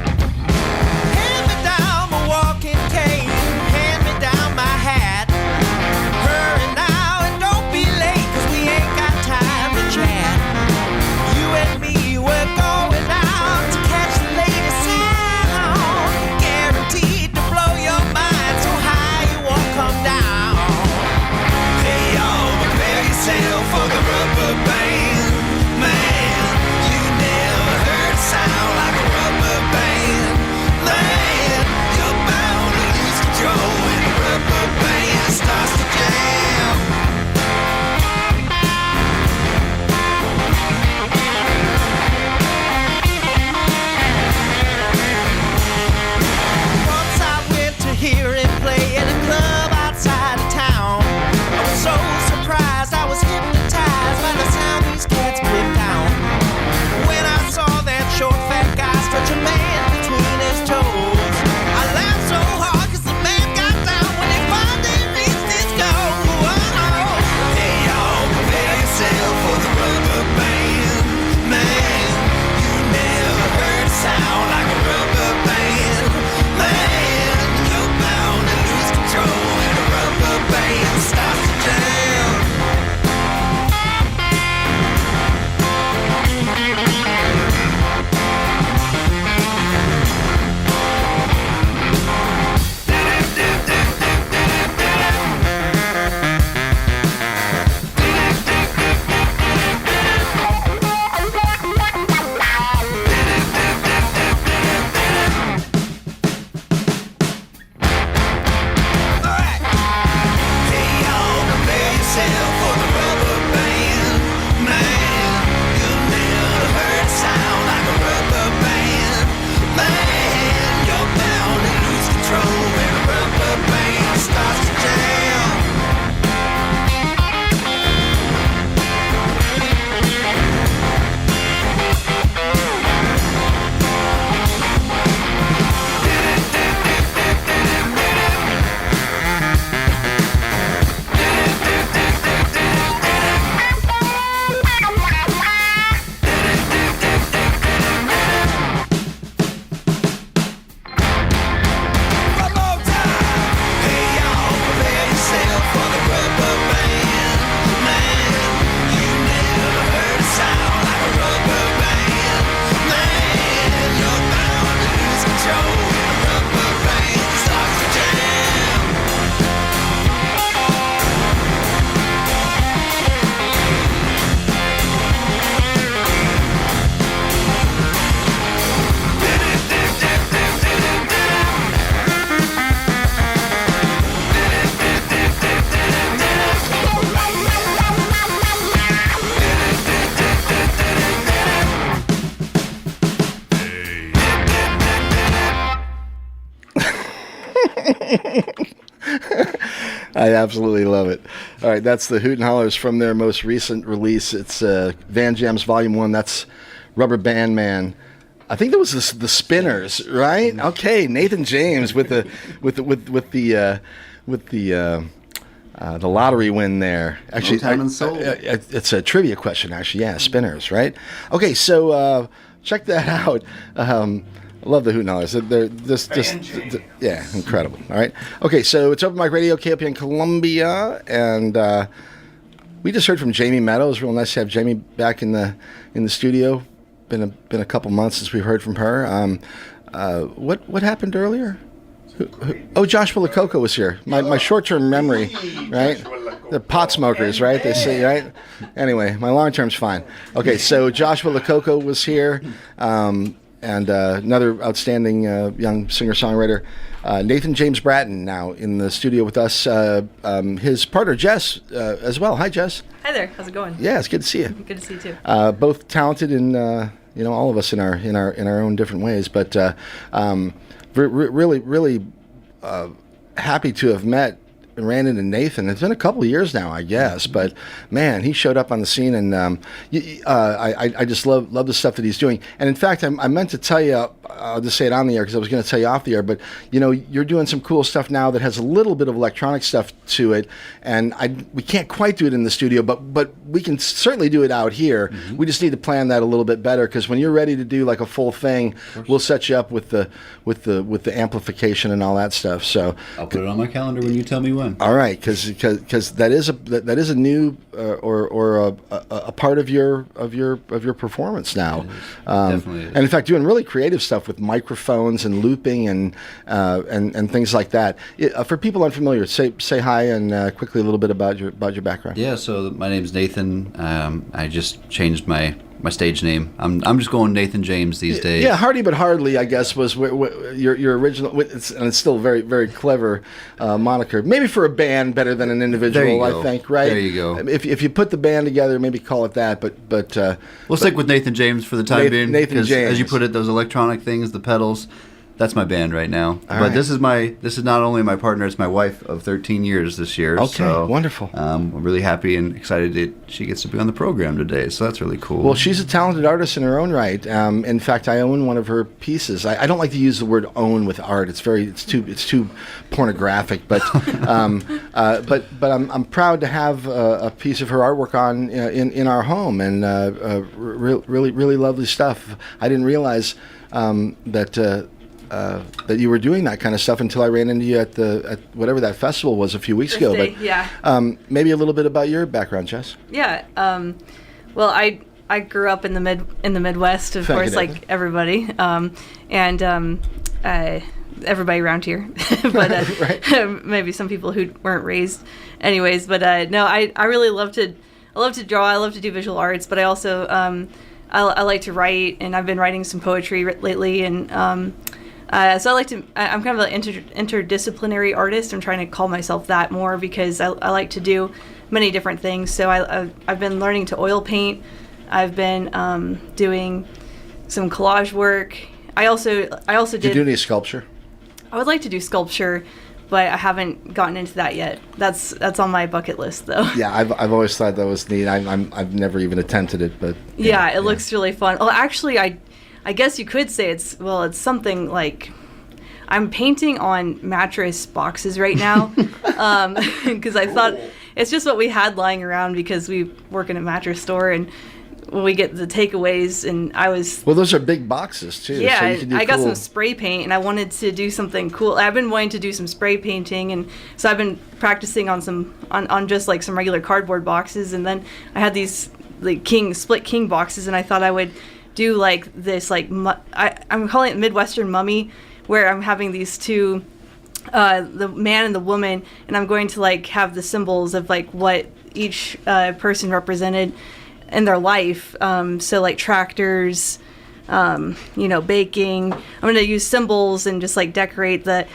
Hand me down my water. I absolutely love it. All right, that's the Hoot and Hollers from their most recent release. It's Van Jams Volume 1. That's Rubber Band Man. I think that was the Spinners, right? Okay, Nathan James with the lottery win there. Actually, Time and Soul. It's a trivia question, actually. Yeah, Spinners, right? Okay, so check that out. I love the Hoot and Hollers. They're just yeah, incredible. All right. Okay, so it's Open Mic Radio, KOPN Columbia, and we just heard from Jamie Meadows. Real nice to have Jamie back in the studio. Been a couple months since we've heard from her. What happened earlier? Oh, Joshua Lococo was here. My short-term memory, right? The pot smokers, right? They say, right? Anyway, my long-term's fine. Okay, so Joshua Lococo was here, and another outstanding young singer-songwriter, Nathan James Bratton, now in the studio with us. His partner Jess as well. Hi, Jess. Hi there. How's it going? Yeah, it's good to see you. Good to see you too. Both talented in all of us in our own different ways, but really happy to have met and ran into Nathan. It's been a couple of years now, I guess, but man, he showed up on the scene, and I just love the stuff that he's doing. And in fact, I meant to tell you, I'll just say it on the air because I was going to tell you off the air, but you're doing some cool stuff now that has a little bit of electronic stuff to it, and we can't quite do it in the studio, but we can certainly do it out here. Mm-hmm. We just need to plan that a little bit better, because when you're ready to do like a full thing, we'll set you up with the amplification and all that stuff. So I'll put it on my calendar when you tell me when. All right, because that is a new or a part of your performance now. Definitely is. And in fact, doing really creative stuff with microphones and looping and things like that. For people unfamiliar, say hi and quickly a little bit about your background. Yeah, so my name's Nathan. I just changed my stage name. I'm just going Nathan James these days. Yeah, Hardy but Hardly, I guess, was your original, and it's still a very, very clever moniker. Maybe for a band better than an individual, I think, right? There you go. If you put the band together, maybe call it that, but we'll stick with Nathan James for the time being. Nathan James. As you put it, those electronic things, the pedals, that's my band right now. All but right. this is not only my partner, it's my wife of 13 years this year. Okay, so, wonderful. I'm really happy and excited that she gets to be on the program today. So that's really cool. Well, she's a talented artist in her own right. In fact, I own one of her pieces. I don't like to use the word "own" with art. It's too pornographic. But but I'm proud to have a piece of her artwork on in our home, and really lovely stuff. I didn't realize that you were doing that kind of stuff until I ran into you at whatever that festival was a few weeks ago. Day, but yeah. Maybe a little bit about your background, Jess. Yeah. Well, I grew up in the Midwest, of course, like everybody, and everybody around here, but Right. maybe some people who weren't raised, anyways. But no, I really love to draw. I love to do visual arts, but I also I like to write, and I've been writing some poetry lately, and so I'm kind of an interdisciplinary artist. I'm trying to call myself that more because I like to do many different things. So I've been learning to oil paint. I've been doing some collage work. I also did. Did you do any sculpture? I would like to do sculpture, but I haven't gotten into that yet. That's on my bucket list, though. Yeah, I've always thought that was neat. I've never even attempted it, but yeah, it looks really fun. Well, actually, I guess you could say it's something like I'm painting on mattress boxes right now because I thought it's just what we had lying around because we work in a mattress store and we get the takeaways, and well, those are big boxes too. Yeah, so you can do I got cool. some spray paint and I wanted to do something cool. I've been wanting to do some spray painting, and so I've been practicing on just like some regular cardboard boxes, and then I had these like split king boxes, and I thought I would do like this I'm calling it Midwestern mummy, where I'm having these two, the man and the woman, and I'm going to like have the symbols of like what each person represented in their life. So like tractors, baking. I'm going to use symbols and just like decorate the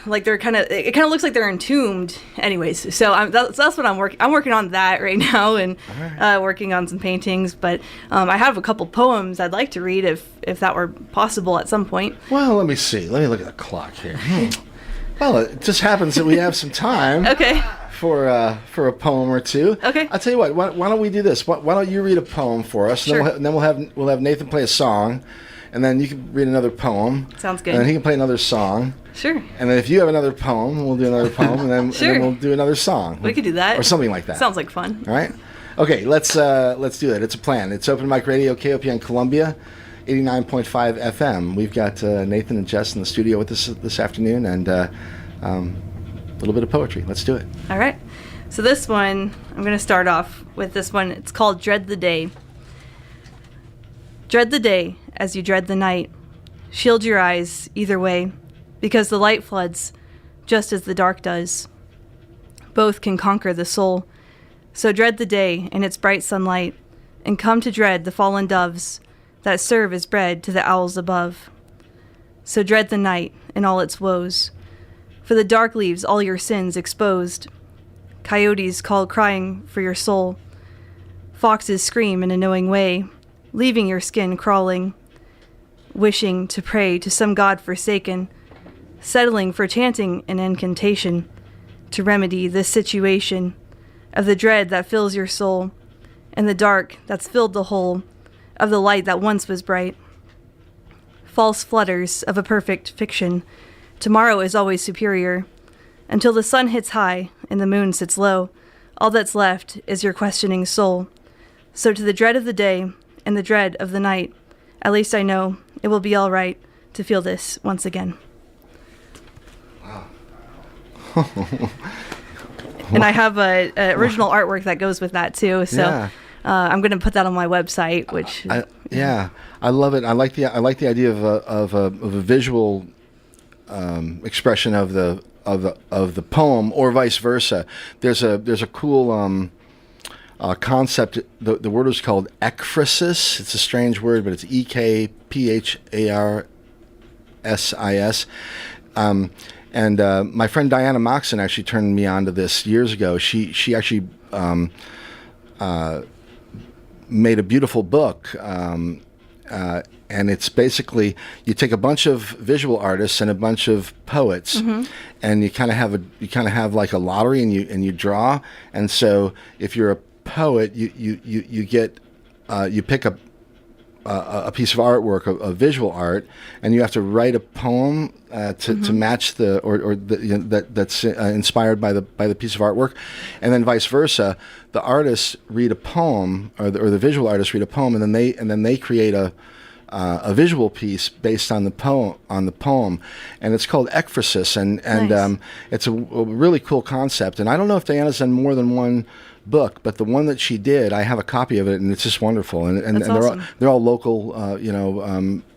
like they're it kind of looks like they're entombed anyways. So that's what I'm working on that right now, and working on some paintings, but I have a couple poems I'd like to read if that were possible at some point. Well, let me see. Let me look at the clock here. Well, it just happens that we have some time Okay. for a poem or two. Okay. I'll tell you what. Why don't we do this? Why don't you read a poem for us? Sure. And then we'll have Nathan play a song, and then you can read another poem. Sounds good. And then he can play another song. Sure. And then if you have another poem, we'll do another poem, and then, Sure. and then we'll do another song. We could do that. Or something like that. Sounds like fun. All right. Okay. Let's do it. It's a plan. It's Open Mic Radio, KOPN Columbia, 89.5 FM. We've got Nathan and Jess in the studio with us this afternoon, and a little bit of poetry. Let's do it. All right. So this one, I'm going to start off with this one. It's called Dread the Day. Dread the day as you dread the night. Shield your eyes either way, because the light floods just as the dark does. Both can conquer the soul. So dread the day and its bright sunlight, and come to dread the fallen doves that serve as bread to the owls above. So dread the night and all its woes, for the dark leaves all your sins exposed. Coyotes call crying for your soul. Foxes scream in a knowing way, leaving your skin crawling, wishing to pray to some god forsaken, settling for chanting an incantation to remedy this situation of the dread that fills your soul and the dark that's filled the hole of the light that once was bright. False flutters of a perfect fiction. Tomorrow is always superior. Until the sun hits high and the moon sits low, all that's left is your questioning soul. So to the dread of the day and the dread of the night, at least I know it will be all right to feel this once again. Wow. And I have a original artwork that goes with that too. So Yeah. I'm going to put that on my website. Which I love it. I like the idea of a visual expression of the poem, or vice versa. There's a cool concept. The word is called ekphrasis. It's a strange word, but it's EKPHARSIS. And my friend Diana Moxon actually turned me on to this years ago. She actually made a beautiful book, and it's basically you take a bunch of visual artists and a bunch of poets, and you kind of have like a lottery, and you draw. And so if you're a poet, you get you pick up a piece of artwork, of visual art, and you have to write a poem to match that's inspired by the piece of artwork, and then vice versa. The artists read a poem, or the visual artists read a poem, and then they create a visual piece based on the poem, and it's called ekphrasis, and Nice. It's a really cool concept. And I don't know if Diana's done more than one book, but the one that she did, I have a copy of it, and it's just wonderful. And That's they're awesome. they're all local,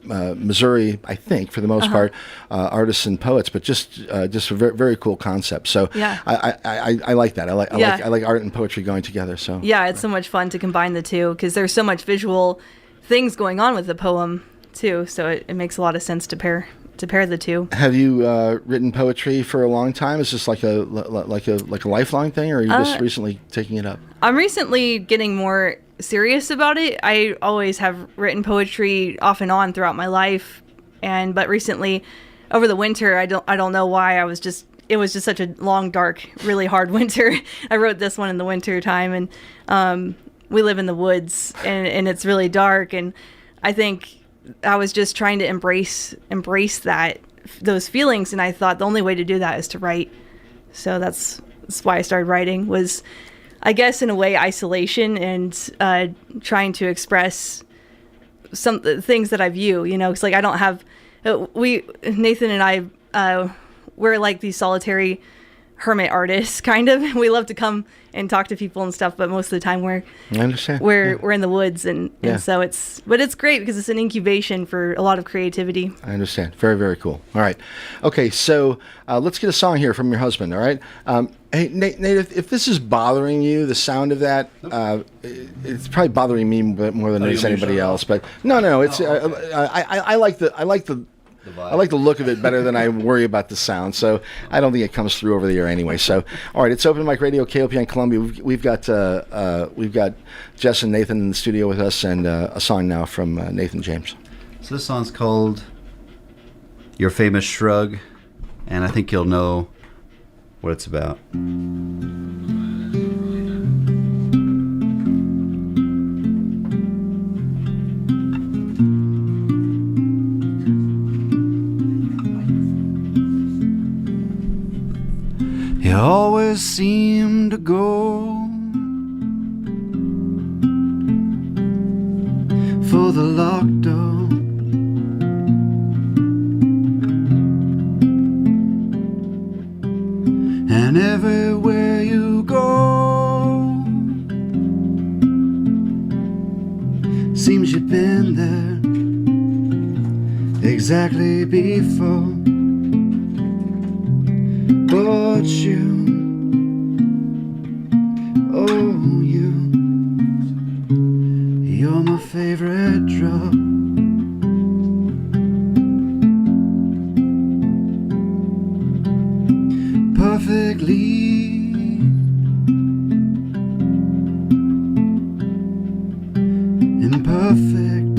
Missouri, I think, for the most part, artists and poets, but just a very, very cool concept. So Yeah. I like that. I like art and poetry going together. So Yeah, it's so much fun to combine the two because there's so much visual things going on with the poem too. So it makes a lot of sense to pair the two. Have you written poetry for a long time? Is this like a lifelong thing, or are you just recently taking it up? I'm recently getting more serious about it. I always have written poetry off and on throughout my life, but recently, over the winter, I don't know why it was just such a long, dark, really hard winter. I wrote this one in the winter time, and we live in the woods, and it's really dark, and I think I was just trying to embrace those feelings, and I thought the only way to do that is to write. So that's why I started writing, was I guess in a way isolation and trying to express some things that I view, because like I don't have Nathan and I we're like these solitary hermit artists, kind of. We love to come and talk to people and stuff, but most of the time I understand. we're in the woods, and Yeah. so it's great because it's an incubation for a lot of creativity. I understand. Very, very cool. All right. Okay, so let's get a song here from your husband, all right? Hey, Nate, if this is bothering you, the sound of that, it's probably bothering me more than it's anybody else. But no, it's I like the look of it better than I worry about the sound. So I don't think it comes through over the air anyway. So all right, it's Open Mic Radio, KOPN Columbia. We've got Jess and Nathan in the studio with us, and a song now from Nathan James. So this song's called Your Famous Shrug and I think you'll know what it's about. You always seem to go for the locked door, and everywhere you go seems you've been there exactly before. But you, oh you're my favorite drug. Perfectly imperfect.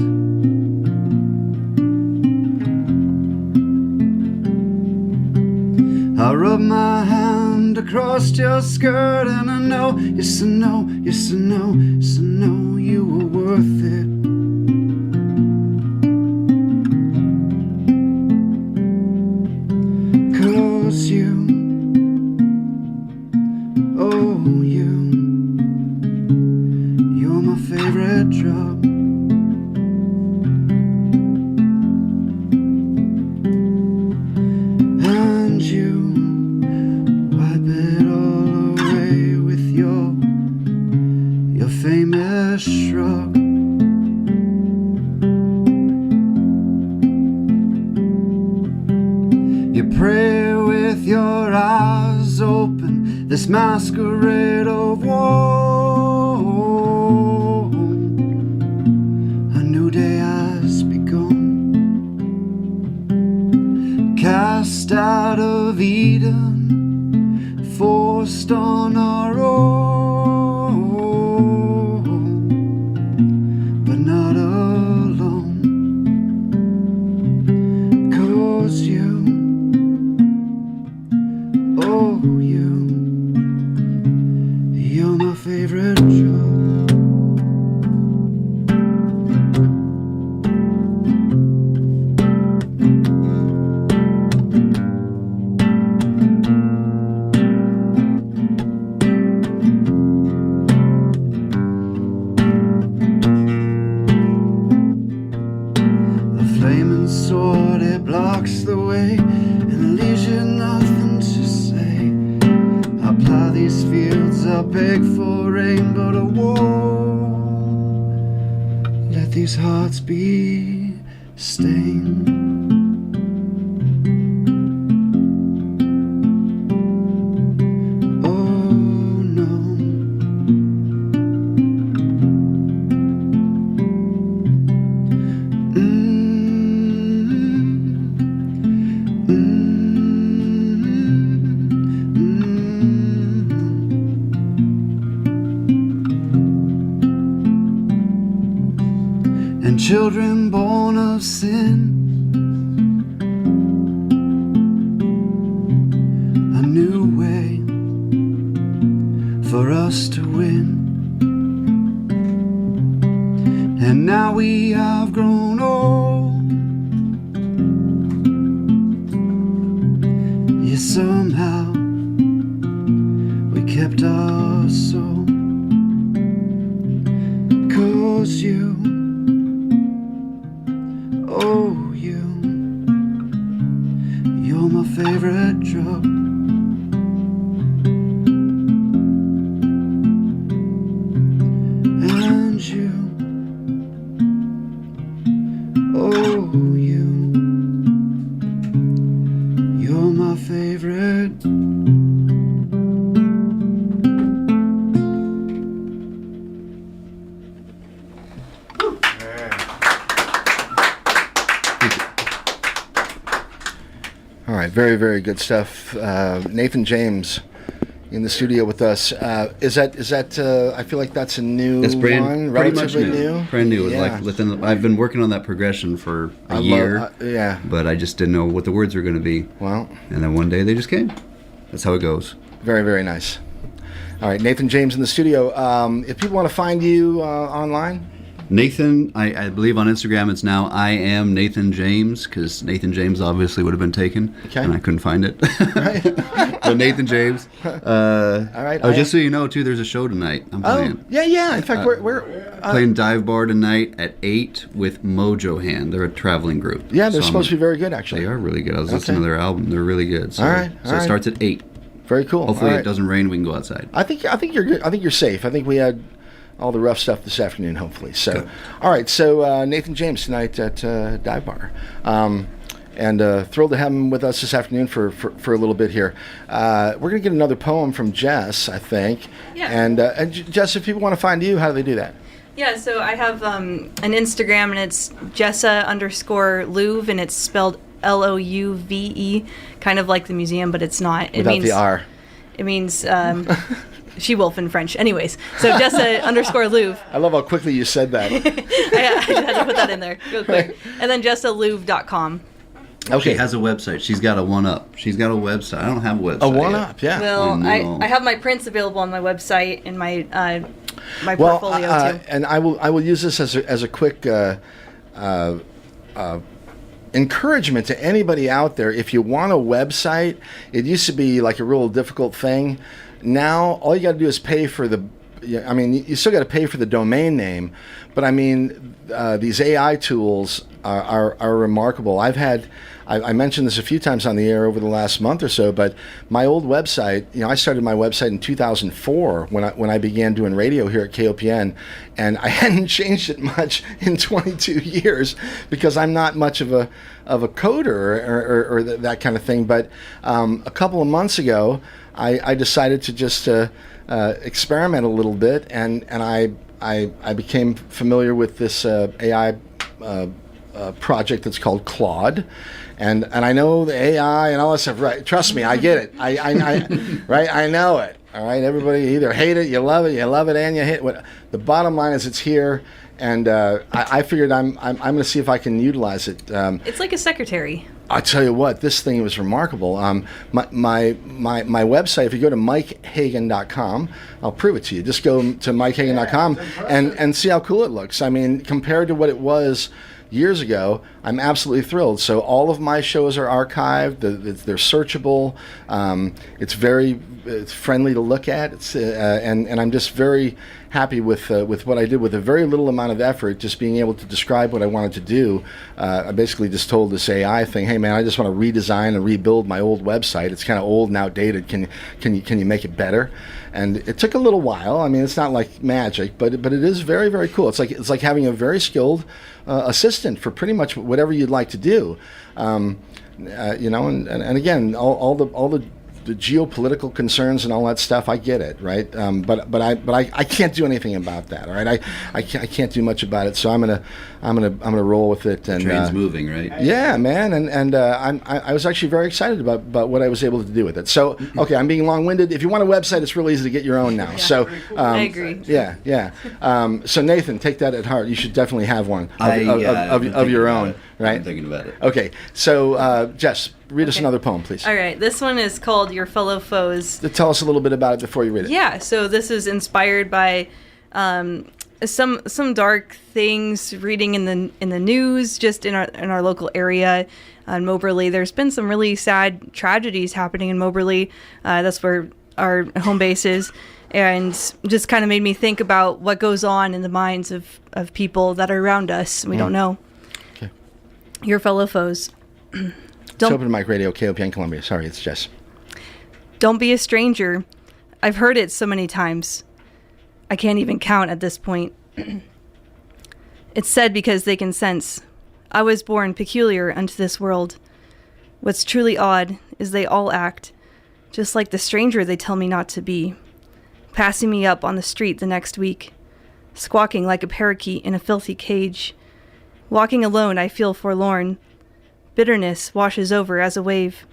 I rub my hand across your skirt, and I know, yes I know, yes I know, yes I know you were worth it. Cause you, oh you're my favorite drug. And you wipe it all away with your famous shrug. You pray with your eyes open, this masquerade of woe. A new day has begun, cast out of Eden, forced on our own, but not alone. Cause you, oh you're my favorite drug. The flaming sword, it blocks the way and leaves you nothing to say. I plow these fields, I beg for rain, but I won't let these hearts be stained. Oh no. And children born of sin, a new way for us to win. And now we have grown old, yet somehow we kept our soul. Cause you, oh you're my favorite drug. And you, oh you're my favorite. All right, very, very good stuff. Nathan James in the studio with us. Is that? I feel like that's a new It's brand one, pretty much relatively new. Brand new. Yeah. Like within, I've been working on that progression for a year. Yeah. But I just didn't know what the words were going to be. Well. And then one day they just came. That's how it goes. Very, very nice. All right, Nathan James in the studio. If people want to find you online. Nathan, I believe on Instagram it's now I am Nathan James, because Nathan James obviously would have been taken, and I couldn't find it. Right. But Nathan James. All right. Oh, just so you know, too, there's a show tonight. I'm playing. Yeah. In fact, we're playing Dive Bar tonight at 8 with Mojo Hand. They're a traveling group. Yeah, they're supposed to be very good, actually. They are really good. I was listening to their album. They're really good. So, all right. It starts at 8. Very cool. Hopefully it doesn't rain. We can go outside. I think you're good. I think you're safe. I think we had all the rough stuff this afternoon, hopefully. So, all right. So Nathan James tonight at Dive Bar, and thrilled to have him with us this afternoon for a little bit here. We're gonna get another poem from Jess, I think. Yeah. And Jess, if people want to find you, how do they do that? Yeah, so I have an Instagram, and it's Jessa_Louve, and it's spelled Louve, kind of like the museum, but it's not. Without the R. It means she-wolf in French. Anyways, so Jessa_Louve. I love how quickly you said that. I had to put that in there real quick. And then JessaLouve.com. Okay. She has a website. She's got a one-up. She's got a website. I don't have a website. A one-up, yeah. Well, I have my prints available on my website and my portfolio too. And I will use this as a quick encouragement to anybody out there. If you want a website, it used to be like a real difficult thing. Now all you got to do is pay for the. I mean, you still got to pay for the domain name, but I mean, these AI tools are remarkable. I mentioned this a few times on the air over the last month or so, but my old website, I started my website in 2004 when I began doing radio here at KOPN, and I hadn't changed it much in 22 years because I'm not much of a coder or that kind of thing. But a couple of months ago, I decided to just experiment a little bit, and I became familiar with this AI project that's called Claude, and I know the AI and all that stuff. Right? Trust me, I get it. I right? I know it. All right. Everybody either hate it, you love it, and you hate it. The bottom line is it's here, and I figured I'm going to see if I can utilize it. It's like a secretary. I tell you what, this thing was remarkable. My website, if you go to MikeHagan.com, I'll prove it to you. Just go to MikeHagan.com and see how cool it looks. I mean, compared to what it was years ago, I'm absolutely thrilled. So all of my shows are archived. They're searchable. It's very friendly to look at. It's and I'm just very happy with what I did with a very little amount of effort, just being able to describe what I wanted to do. I basically just told this AI thing, hey man, I just want to redesign and rebuild my old website. It's kind of old and outdated. Can you make it better? And it took a little while. I mean, it's not like magic, but it is very, very cool. It's like having a very skilled assistant for pretty much whatever you'd like to do. And again, all the geopolitical concerns and all that stuff, I get it, right? But I can't do anything about that, all right? I can't do much about it, so I'm gonna roll with it. And the train's moving, right? Yeah, man, and I was actually very excited about what I was able to do with it. So okay, I'm being long-winded. If you want a website, it's real easy to get your own now. So I agree. Yeah. So Nathan, take that at heart. You should definitely have one of your own, right? I'm thinking about it. Okay, so Jess, read us another poem, please. All right, this one is called Your Fellow Foes. Tell us a little bit about it before you read it. Yeah, so this is inspired by some dark things reading in the news, just in our local area in Moberly. There's been some really sad tragedies happening in Moberly. That's where our home base is, and just kind of made me think about what goes on in the minds of people that are around us. We don't know. Okay. Your fellow foes. It's Open Mic Radio, KOPN Columbia. Sorry, it's Jess. Don't be a stranger. I've heard it so many times. I can't even count at this point. It's said because they can sense. I was born peculiar unto this world. What's truly odd is they all act just like the stranger they tell me not to be, passing me up on the street the next week, squawking like a parakeet in a filthy cage. Walking alone, I feel forlorn. Bitterness washes over as a wave,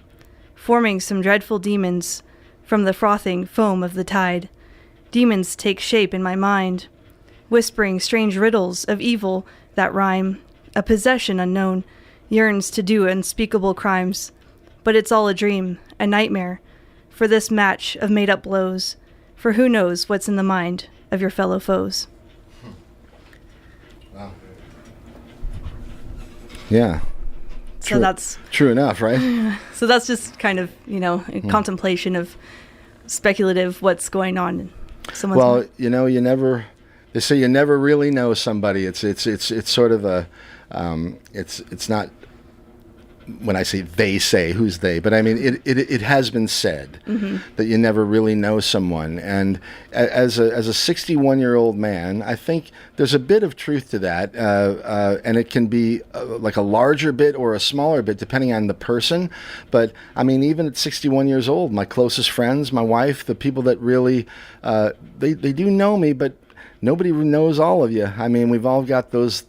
forming some dreadful demons from the frothing foam of the tide. Demons take shape in my mind, whispering strange riddles of evil that rhyme. A possession unknown yearns to do unspeakable crimes, but it's all a dream, a nightmare, for this match of made-up blows, for who knows what's in the mind of your fellow foes. Wow. Yeah. So that's true enough, right? So that's just kind of, a contemplation of speculative what's going on in someone's mind. They say you never really know somebody. It's sort of a, it's not, when I say they say, who's they? But I mean, it has been said that you never really know someone. And as a 61-year-old man, I think there's a bit of truth to that. And it can be like a larger bit or a smaller bit, depending on the person. But I mean, even at 61 years old, my closest friends, my wife, the people that really, they do know me, but nobody knows all of you. I mean, we've all got those.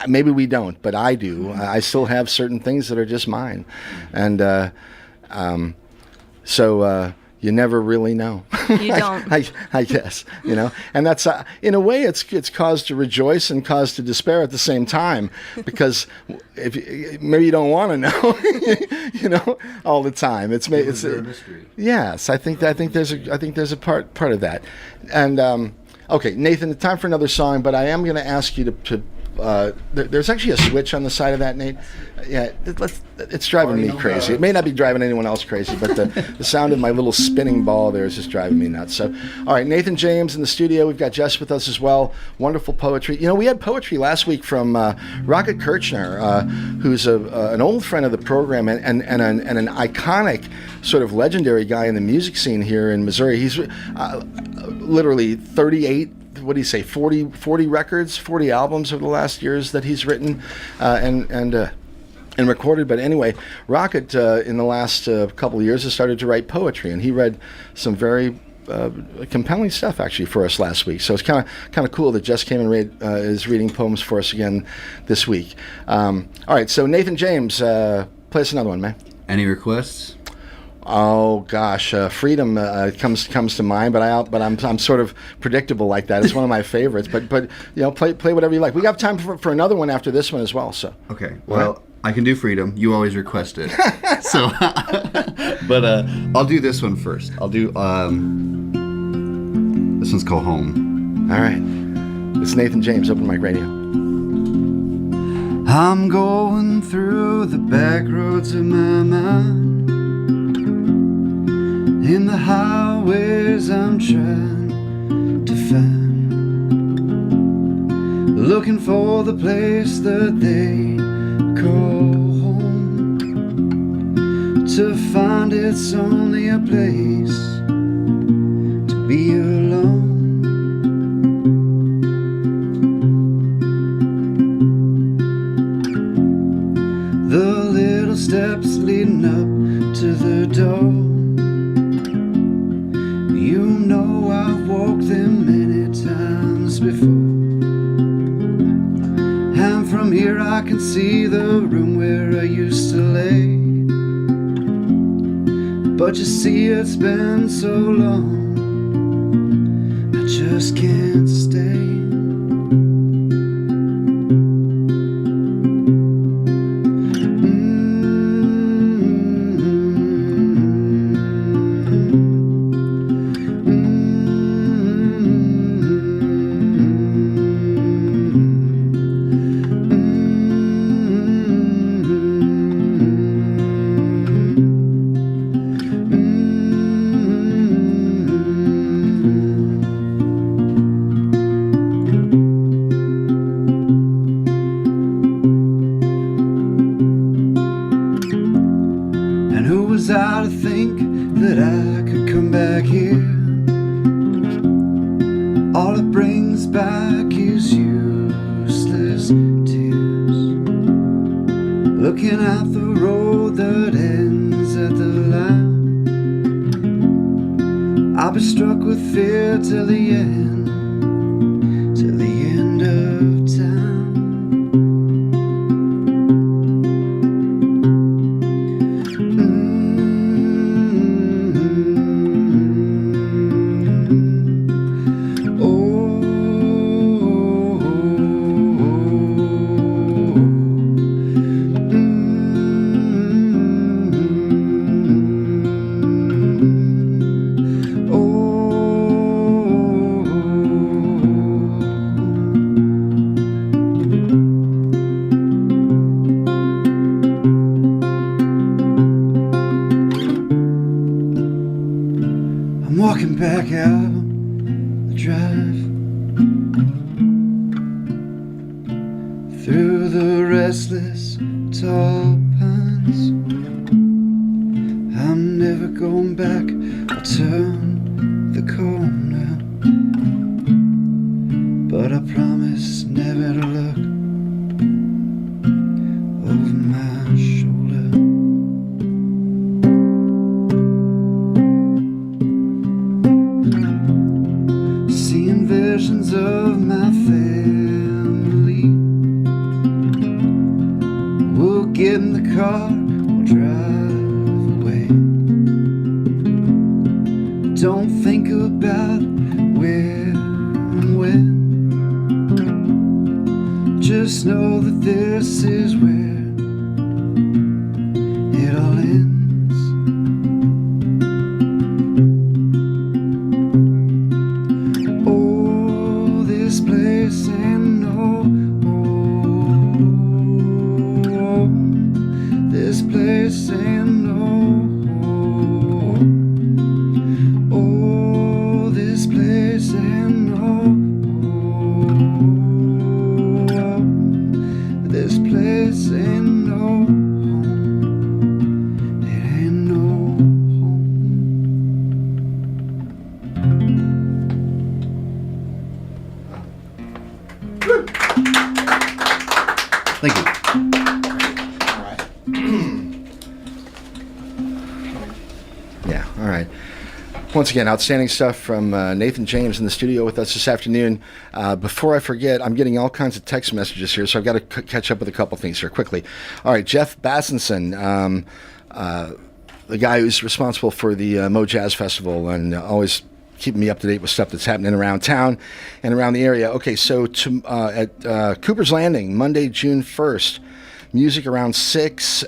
Maybe we don't, but I do. I still have certain things that are just mine, and so you never really know. You don't. I guess, and that's in a way it's cause to rejoice and cause to despair at the same time, because if maybe you don't want to know, all the time. It's a mystery. Yes, I think there's a part of that, and okay, Nathan, it's time for another song, but I am going to ask you to there's actually a switch on the side of that, Nate. Yeah, it's driving me crazy. It may not be driving anyone else crazy, but the sound of my little spinning ball there is just driving me nuts. So, all right, Nathan James in the studio. We've got Jess with us as well. Wonderful poetry. We had poetry last week from Rocket Kirchner, who's an old friend of the program and an iconic, sort of legendary guy in the music scene here in Missouri. He's literally 38. What do you say? 40 records, 40 albums over the last years that he's written and recorded. But anyway, Rocket in the last couple of years has started to write poetry, and he read some very compelling stuff actually for us last week. So it's kind of cool that Jess came and is reading poems for us again this week. All right, so Nathan James, play us another one, man. Any requests? Oh gosh, Freedom comes to mind, but I'm sort of predictable like that. It's one of my favorites. But play whatever you like. We got time for another one after this one as well. So okay, well I can do Freedom. You always request it, so but I'll do this one first. I'll do this one's called Home. All right, it's Nathan James, Open Mic Radio. I'm going through the back roads of my mind. In the highways I'm trying to find, looking for the place that they call home. To find it's only a place to be alone. The little steps leading up to the door, I've walked them many times before. And from here I can see the room where I used to lay. But you see it's been so long, I just can't stay. out the drive through the restless tall pines. I'm never going back. I'll turn the corner, but I promise never to look over my shoulder. Seeing visions of my family. We'll get in the car, we'll drive away. Don't think about where and when. Just know that this is where it all ends. Oh, this place ain't no home. This place ain't no home. Oh, this place ain't no home. This place ain't no home. It ain't no home. Thank you. Yeah, all right. Once again, outstanding stuff from Nathan James in the studio with us this afternoon. Before I forget, I'm getting all kinds of text messages here, so I've got to catch up with a couple things here quickly. All right, Jeff Bassenson, the guy who's responsible for the Mo Jazz Festival and always keeping me up to date with stuff that's happening around town and around the area. Okay, so at Cooper's Landing, Monday, June 1st, music around 6,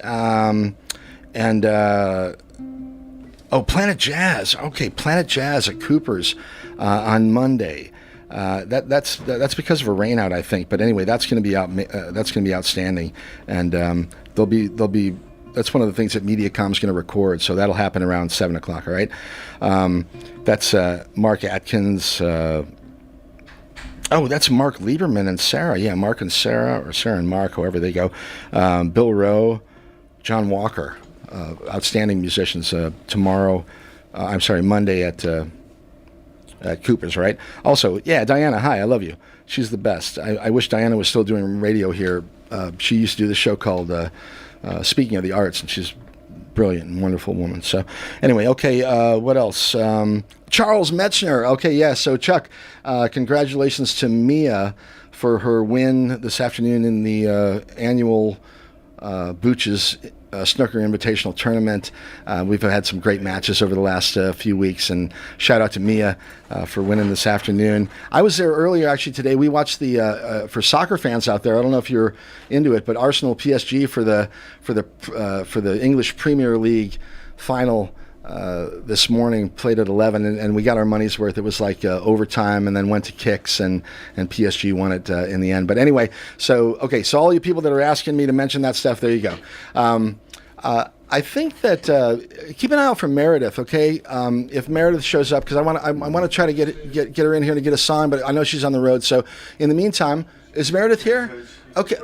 Planet Jazz. Okay, Planet Jazz at Cooper's on Monday. That's because of a rain out, I think. But anyway, that's going to be out. That's going to be outstanding, and they'll be. That's one of the things that MediaCom's going to record. So that'll happen around 7 o'clock. All right. That's Mark Atkins. That's Mark Lieberman and Sarah. Yeah, Mark and Sarah, or Sarah and Mark, however they go. Bill Rowe, John Walker. Outstanding musicians Monday at Cooper's, right? Also, yeah, Diana, hi, I love you. She's the best. I wish Diana was still doing radio here. She used to do this show called Speaking of the Arts, and she's brilliant and wonderful woman. So anyway, okay, what else? Charles Metzner. Okay, yeah, so Chuck, congratulations to Mia for her win this afternoon in the annual Booch's Snooker Invitational Tournament. We've had some great matches over the last few weeks, and shout out to Mia for winning this afternoon. I was there earlier actually today. We watched the for soccer fans out there. I don't know if you're into it, but Arsenal PSG for the English Premier League final this morning played at 11, and we got our money's worth. It was like overtime, and then went to kicks, and PSG won it in the end. But anyway, so all you people that are asking me to mention that stuff, there you go. I think that keep an eye out for Meredith, okay? If Meredith shows up, because I want to try to get her in here to get a song, but I know she's on the road. So in the meantime, is Meredith here? Okay.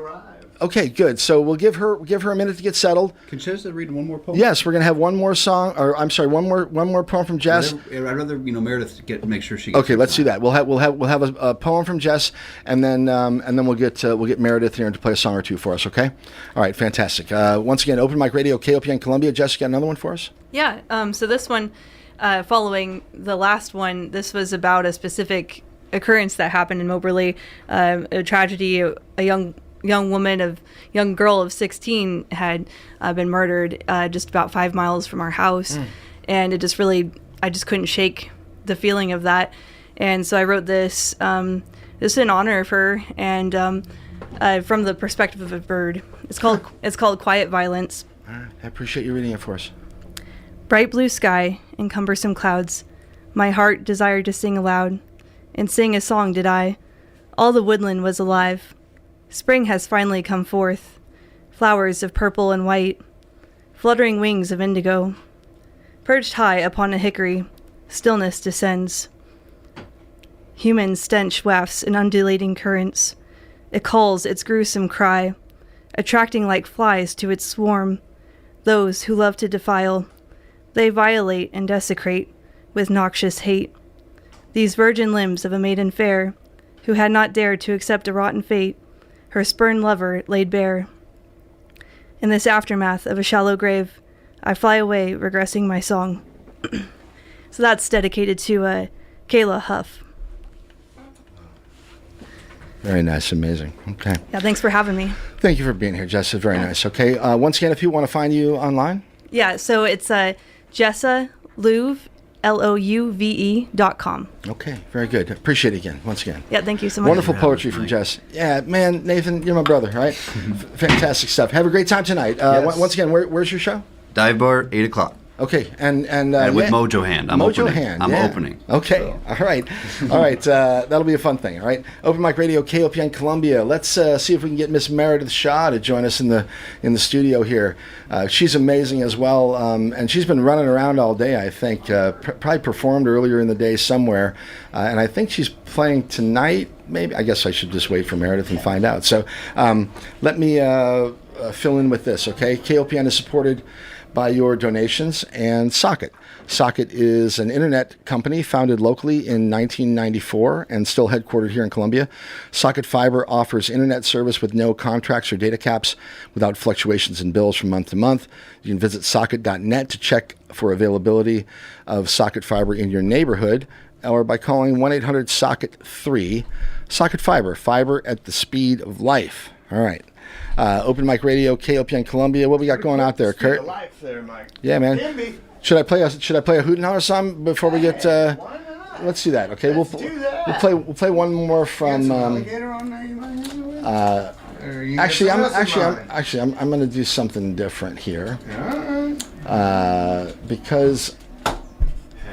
Okay, good. So we'll give her a minute to get settled. Can Chesa read one more poem? Yes, we're gonna have one more song, or I'm sorry, one more poem from Jess. I'd rather Meredith make sure she gets. Okay, let's do that. We'll have a poem from Jess, and then we'll get Meredith here to play a song or two for us. Okay. All right, fantastic. Once again, Open Mic Radio, KOPN Columbia. Jess, you got another one for us? Yeah. So this one, following the last one, this was about a specific occurrence that happened in Moberly, a tragedy. A young girl of 16 had been murdered just about 5 miles from our house. And it just really, I just couldn't shake the feeling of that. And so I wrote this in honor of her, and from the perspective of a bird. It's called Quiet Violence. All right. I appreciate you reading it for us. Bright blue sky and cumbersome clouds, my heart desired to sing aloud, and sing a song did I. All the woodland was alive. Spring has finally come forth, flowers of purple and white, fluttering wings of indigo. Perched high upon a hickory, stillness descends. Human stench wafts in undulating currents. It calls its gruesome cry, attracting like flies to its swarm. Those who love to defile, they violate and desecrate with noxious hate. These virgin limbs of a maiden fair, who had not dared to accept a rotten fate, her spurned lover laid bare. In this aftermath of a shallow grave, I fly away, regressing my song. So that's dedicated to Kayla Huff. Very nice, amazing. Okay. Yeah, thanks for having me. Thank you for being here, Jessa. Very nice. Okay. Once again, if you want to find you online. Yeah, so it's Jessa Louve, LOUVE.com. Okay, very good. Appreciate it again, once again. Yeah, thank you so much. Wonderful poetry from Jess. Yeah, man, Nathan, you're my brother, right? Fantastic stuff. Have a great time tonight. Yes. Once again, where's your show? Dive Bar, 8 o'clock. Okay, and with Mojo Hand. I'm Mojo opening. Hand. I'm yeah. opening. Okay, So. all right. That'll be a fun thing. All right, Open Mic Radio, KOPN Columbia. Let's see if we can get Miss Meredith Shaw to join us in the studio here. She's amazing as well, and she's been running around all day. I think probably performed earlier in the day somewhere, and I think she's playing tonight. Maybe I guess I should just wait for Meredith and find out. So let me fill in with this. Okay, KOPN is supported by your donations and Socket. Socket is an internet company founded locally in 1994 and still headquartered here in Columbia. Socket Fiber offers internet service with no contracts or data caps without fluctuations in bills from month to month. You can visit socket.net to check for availability of Socket Fiber in your neighborhood or by calling 1-800-SOCKET-3. Socket Fiber, fiber at the speed of life. All right. Open Mic Radio, KOPN Columbia. What we got going out there, Kurt? Life there, Mike. Yeah, man. Should I play a Hoot and Holler song before we get? Let's do that. Okay, we'll play one more from. Actually, I'm going to do something different here. Because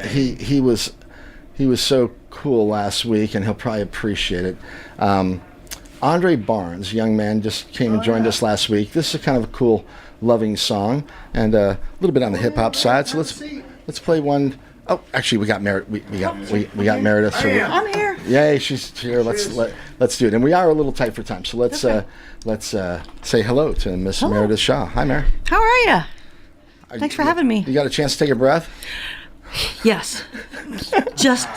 he was so cool last week, and he'll probably appreciate it. Andre Barnes, young man, just came and joined us last week. This is kind of a cool, loving song, and a little bit on the hip hop side. So let's play one. Oh, actually, we got Meredith. We got Meredith. So I'm here. Yay, she's here. Let's do it. And we are a little tight for time, so let's say hello to Miss Meredith Shaw. Hi, Mary. How are you? Thanks for having me. You got a chance to take a breath? Yes. Just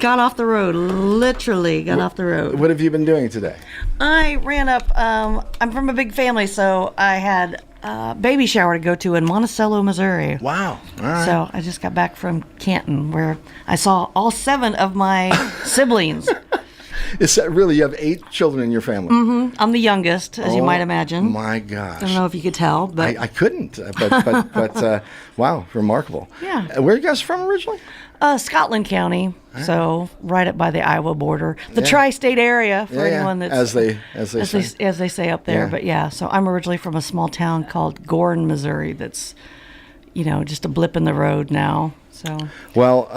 got off the road. Literally got off the road. What have you been doing today? I ran up. I'm from a big family, so I had a baby shower to go to in Monticello, Missouri. Wow. All right. So I just got back from Canton, where I saw all 7 of my siblings. Is that really? You have 8 children in your family? Mm-hmm. I'm the youngest, as you might imagine. My gosh. I don't know if you could tell, but I couldn't. But wow, remarkable. Yeah. Where are you guys from originally? Scotland County, so right up by the Iowa border, the tri-state area for anyone that's as they say up there. Yeah. But yeah, so I'm originally from a small town called Gorn, Missouri. That's just a blip in the road now. So well,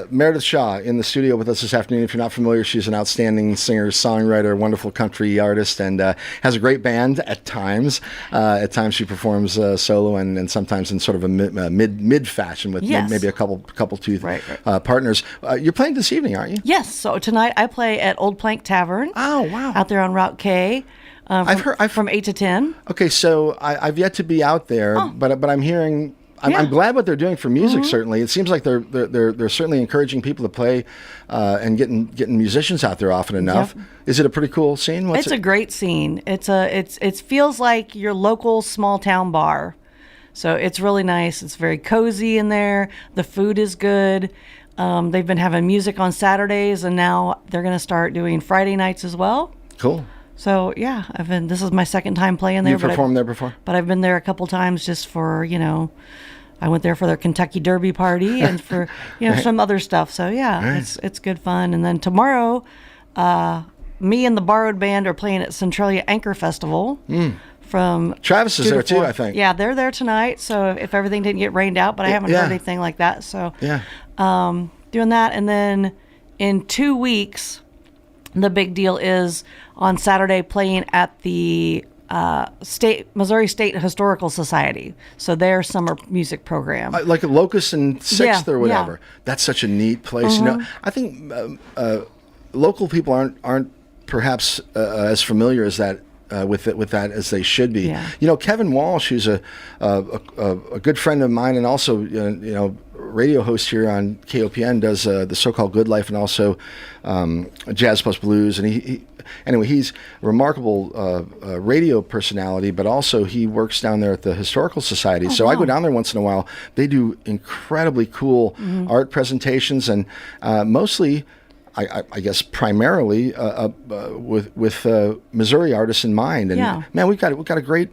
Meredith Shaw in the studio with us this afternoon. If you're not familiar, she's an outstanding singer, songwriter, wonderful country artist, and has a great band at times. At times she performs solo and sometimes in sort of a mid fashion with maybe a couple two partners. You're playing this evening, aren't you? Yes. So tonight I play at Old Plank Tavern. Oh wow! Out there on Route K. I've heard from 8 to 10. Okay, so I've yet to be out there, but I'm hearing. I'm glad what they're doing for music. Certainly, it seems like they're certainly encouraging people to play and getting musicians out there often enough. Yep. Is it a pretty cool scene? It's a great scene. It feels like your local small town bar, so it's really nice. It's very cozy in there. The food is good. They've been having music on Saturdays, and now they're going to start doing Friday nights as well. Cool. So yeah, this is my second time playing there. You performed there before? But I've been there a couple times just for I went there for their Kentucky Derby party and for some other stuff. So yeah, it's good fun. And then tomorrow, me and the Borrowed Band are playing at Centralia Anchor Festival. From Travis is there too, I think. Yeah, they're there tonight. So if everything didn't get rained out, but I haven't heard anything like that. So doing that, and then in 2 weeks, the big deal is on Saturday playing at the Missouri State Historical Society. So their summer music program, like a Locust and 6th or whatever. That's such a neat place. I think local people aren't perhaps as familiar as that. With that as they should be. Yeah. You know, Kevin Walsh, who's a good friend of mine and also radio host here on KOPN, does the so-called Good Life and also Jazz Plus Blues. And he's a remarkable radio personality, but also he works down there at the Historical Society. So I go down there once in a while. They do incredibly cool art presentations and mostly. I guess primarily with Missouri artists in mind, and man, we've got a great,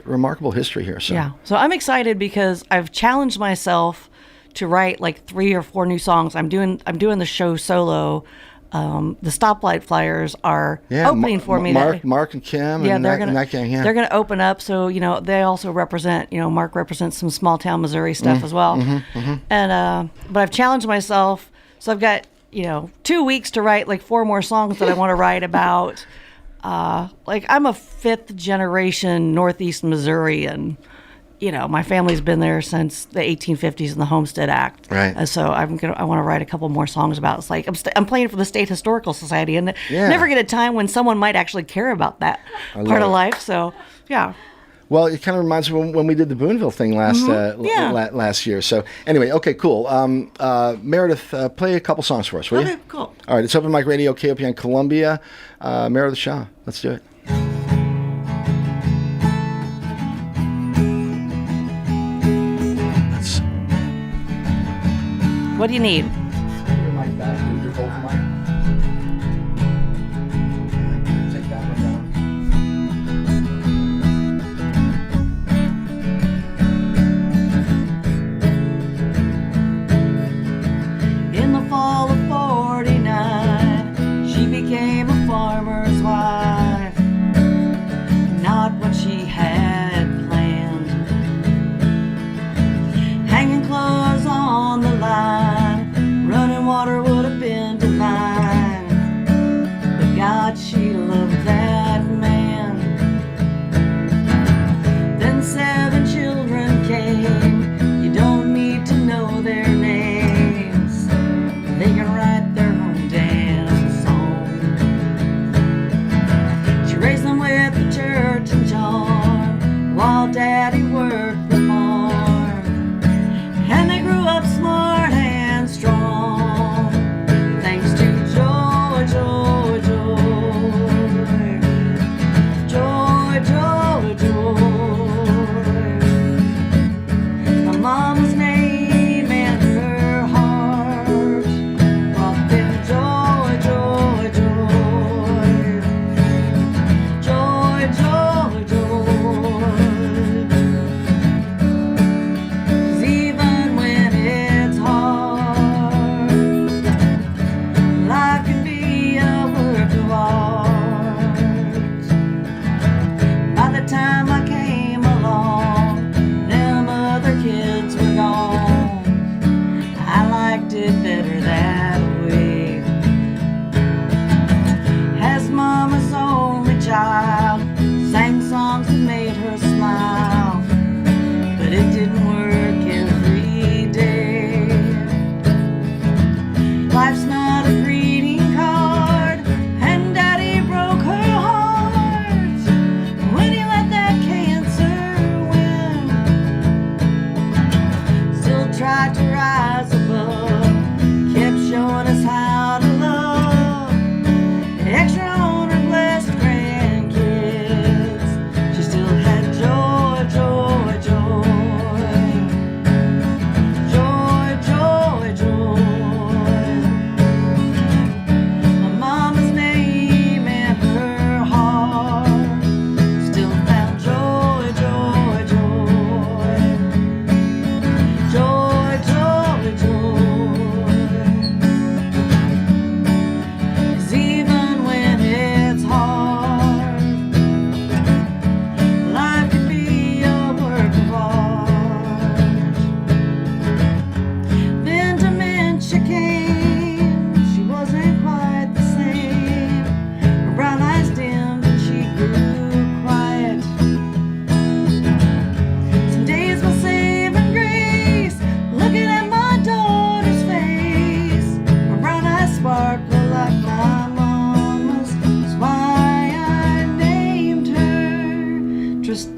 remarkable history here. So so I'm excited because I've challenged myself to write like 3 or 4 new songs. I'm doing the show solo. The Stoplight Flyers are opening for me. Mark and Kim, and they're gonna open up. So they also represent. Mark represents some small town Missouri stuff as well. And but I've challenged myself, so I've got. 2 weeks to write like 4 more songs that I want to write about. Like I'm a 5th generation Northeast Missourian. My family's been there since the 1850s and the Homestead Act. Right. And so I want to write a couple more songs about. It's like I'm playing for the State Historical Society, and never get a time when someone might actually care about that part of life. So yeah. Well, it kind of reminds me when we did the Boonville thing last year. So anyway, okay, cool. Meredith, play a couple songs for us, will you? Okay, cool. All right, it's Open Mic Radio, KOPN Columbia. Meredith Shaw, let's do it. What do you need? In the fall of 49, she became a farmer's wife. Not what she had planned. Hanging clothes on the line,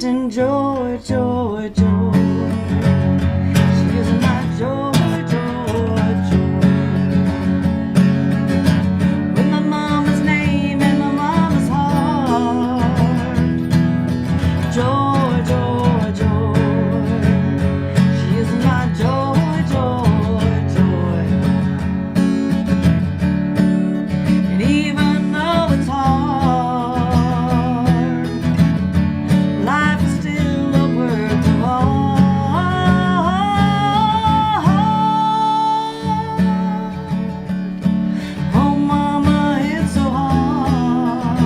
constant joy, joy, joy. She is my joy, joy, joy. With my mama's name and my mama's heart. Joy, joy, joy. She is my joy, joy, joy. And even though it's hard, life is still a worth of art. Oh, mama, it's so hard.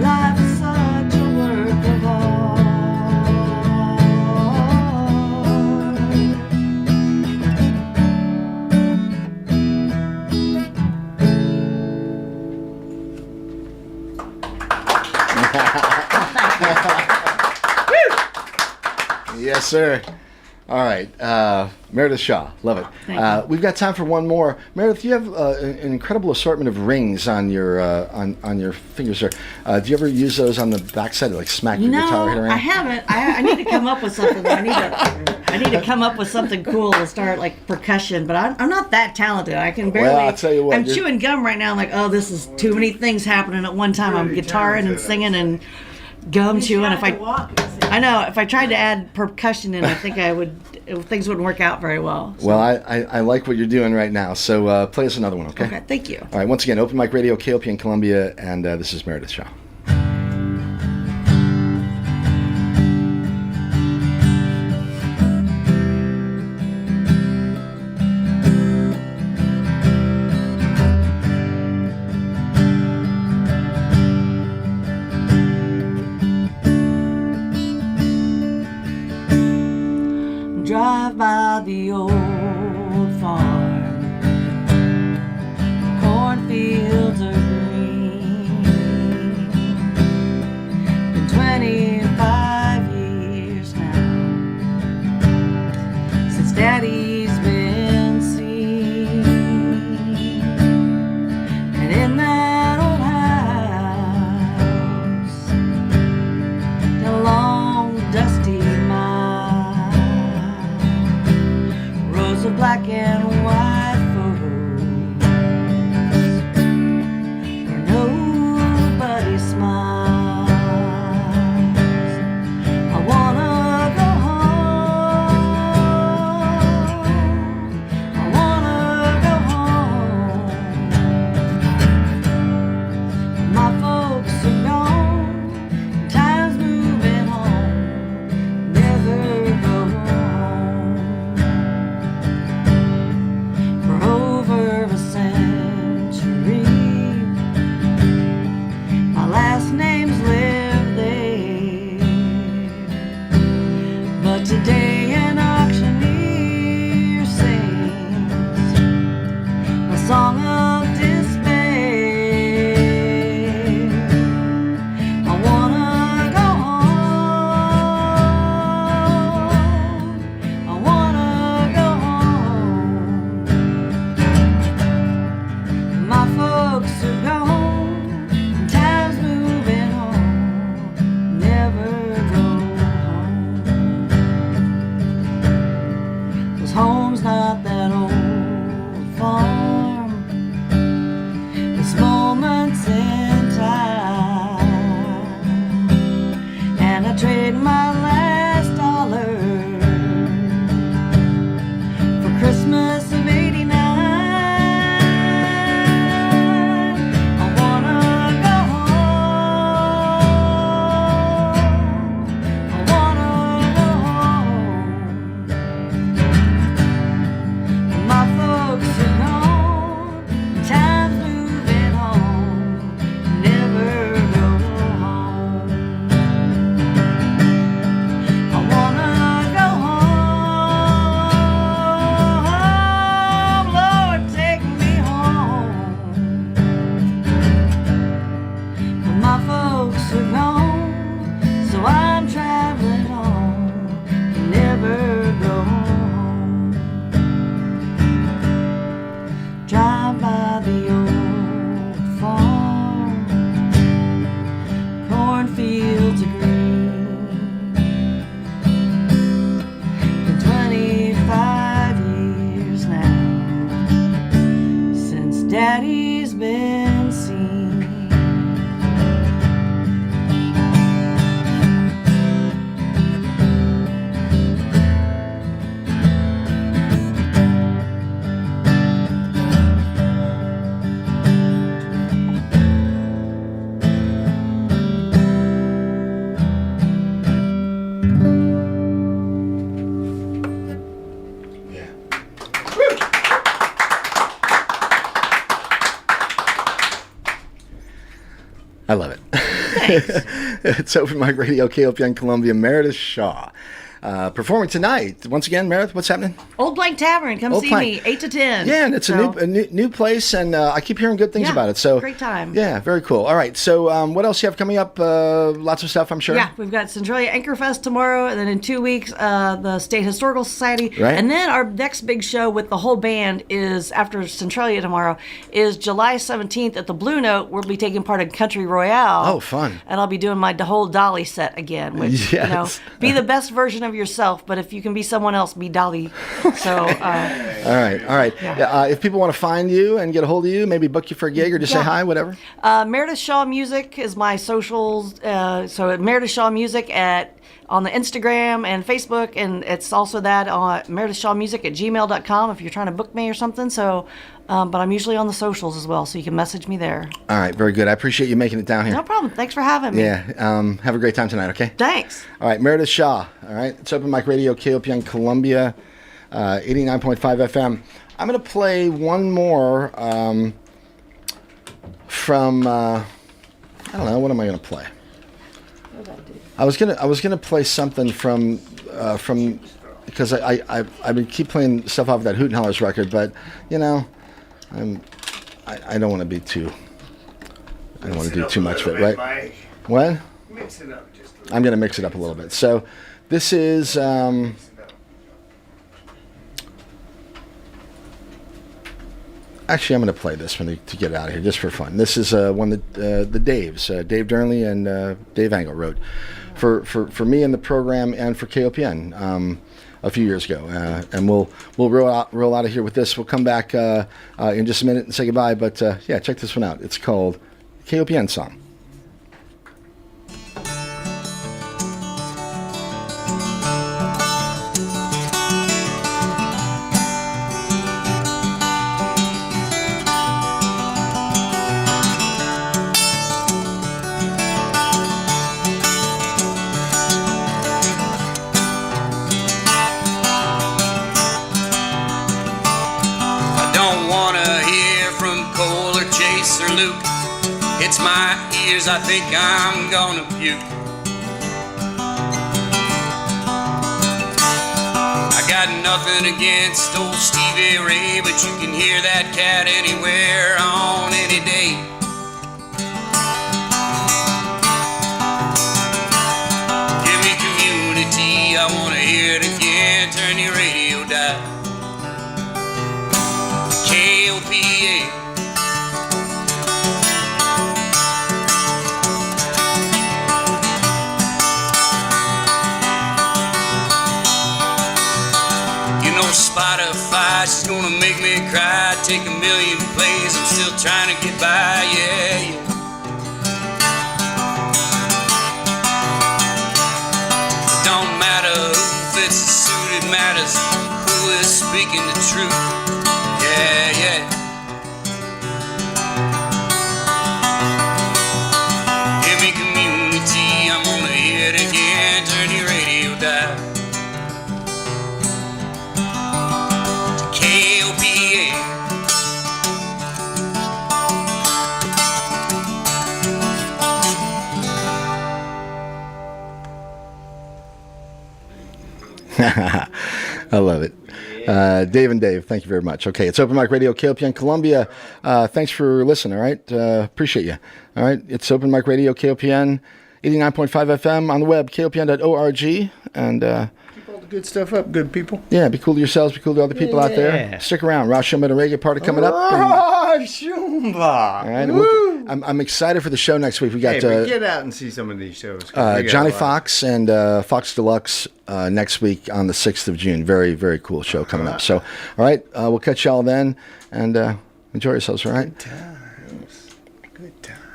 Life is such a work of art. Yes, sir. All right, Meredith Shaw, love it. Thank We've got time for one more. Meredith, you have an incredible assortment of rings on your on your fingers. There, do you ever use those on the backside, like smack your guitar hit around? I haven't. I need to come up with something. I need to come up with something cool to start like percussion. But I'm not that talented. I can barely. Well, I'll tell you what, I'm chewing gum right now. I'm like, oh, this is too many things happening at one time. I'm guitaring and singing and gum chewing. If I know if I tried to add percussion in, I think things wouldn't work out very well. So. Well, I like what you're doing right now. So play us another one, okay? Okay, thank you. All right, once again, Open Mic Radio, KOPN Columbia, and this is Meredith Shaw. Drive by the old farm. Cornfields are green. Been 25 years now since Daddy's been seen. And in that old house, the long dusty rows of black and white photos where nobody smiles. I wanna go home. I wanna go home. My folks are gone. Time's moving on. Never go home. For over a century, my last name's lived there. But today an auctioneer sings a song of despair. I wanna go home. I wanna go home. My folks are gone, time's moving on, never go home. 'Cause home's not that old farm, it's moments in time. And I trade my last dollar for Christmas of '89. I wanna go home. I wanna go home. My folks are gone, time's moving on, never go home. I wanna go home, Lord, take me home. My folks are gone, so I'm traveling on, never go home. Drive by the old farm, cornfields that he's been seen. I love it. It's Open Mic Radio, KOPN Columbia. Meredith Shaw performing tonight. Once again, Meredith, what's happening? Old Blank Tavern, come Old see Blank. me, 8 to 10. Yeah, and it's a new place, and I keep hearing good things about it. So great time. Yeah, very cool. All right, so what else you have coming up? Lots of stuff, I'm sure. Yeah, we've got Centralia Anchorfest tomorrow, and then in 2 weeks, the State Historical Society. Right. And then our next big show with the whole band is, after Centralia tomorrow, is July 17th at the Blue Note. We'll be taking part in Country Royale. Oh, fun. And I'll be doing my whole Dolly set again, which, Yes. be the best version of yourself, but if you can be someone else, be Dolly. So, All right. Yeah. If people want to find you and get a hold of you, maybe book you for a gig or just say hi, whatever. Meredith Shaw Music is my socials. So Meredith Shaw Music on the Instagram and Facebook, and it's also that on meredithshawmusic@gmail.com if you're trying to book me or something. So, but I'm usually on the socials as well, so you can message me there. All right, very good. I appreciate you making it down here. No problem. Thanks for having me. Yeah, have a great time tonight, okay? Thanks. All right, Meredith Shaw. All right, it's Open Mic Radio, KOPN Columbia, 89.5 FM. I'm going to play one more from, I don't know, what am I going to play? I was gonna play something from because I been keep playing stuff off of that Hoot and Hollers record, but you know, I don't want to be too. I don't want to do too much of it, right? Mike. What? Mix it up just a little. I'm gonna mix it up a little bit. So, this is. Actually, I'm going to play this one to get out of here, just for fun. This is one that the Daves, Dave Durnley and Dave Angle wrote for me in the program and for KOPN a few years ago. And we'll roll out of here with this. We'll come back in just a minute and say goodbye. But yeah, check this one out. It's called KOPN Song. It's my ears, I think I'm gonna puke. I got nothing against old Stevie Ray, but you can hear that cat anywhere on any day. Give me community, I wanna hear it again. Turn your radio dial. KOPA. Spotify, she's gonna make me cry. Take a million plays, I'm still trying to get by, yeah. Don't matter who fits the suit, it matters who is speaking the truth, yeah. Give me community, I'm gonna hear it again. Turn your radio dial. I love it. Dave and Dave, thank you very much. Okay, it's Open Mic Radio, KOPN Columbia. Thanks for listening, all right? Appreciate you. All right, it's Open Mic Radio, KOPN, 89.5 FM, on the web, kopn.org, and keep all the good stuff up, good people. Yeah, be cool to yourselves, be cool to other people out there. Stick around. Rosh Shumba and a reggae party coming up. Shumba! All right, I'm excited for the show next week. We got but get out and see some of these shows. Johnny Fox and Fox Deluxe next week on the 6th of June. Very, very cool show coming up. So, all right, we'll catch y'all then. And Enjoy yourselves, all right? Good times. Good times.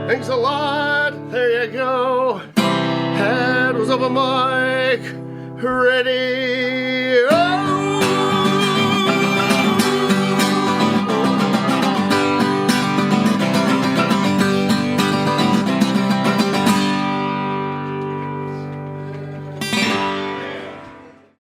Thanks a lot. There you go. Head was over mic. Ready.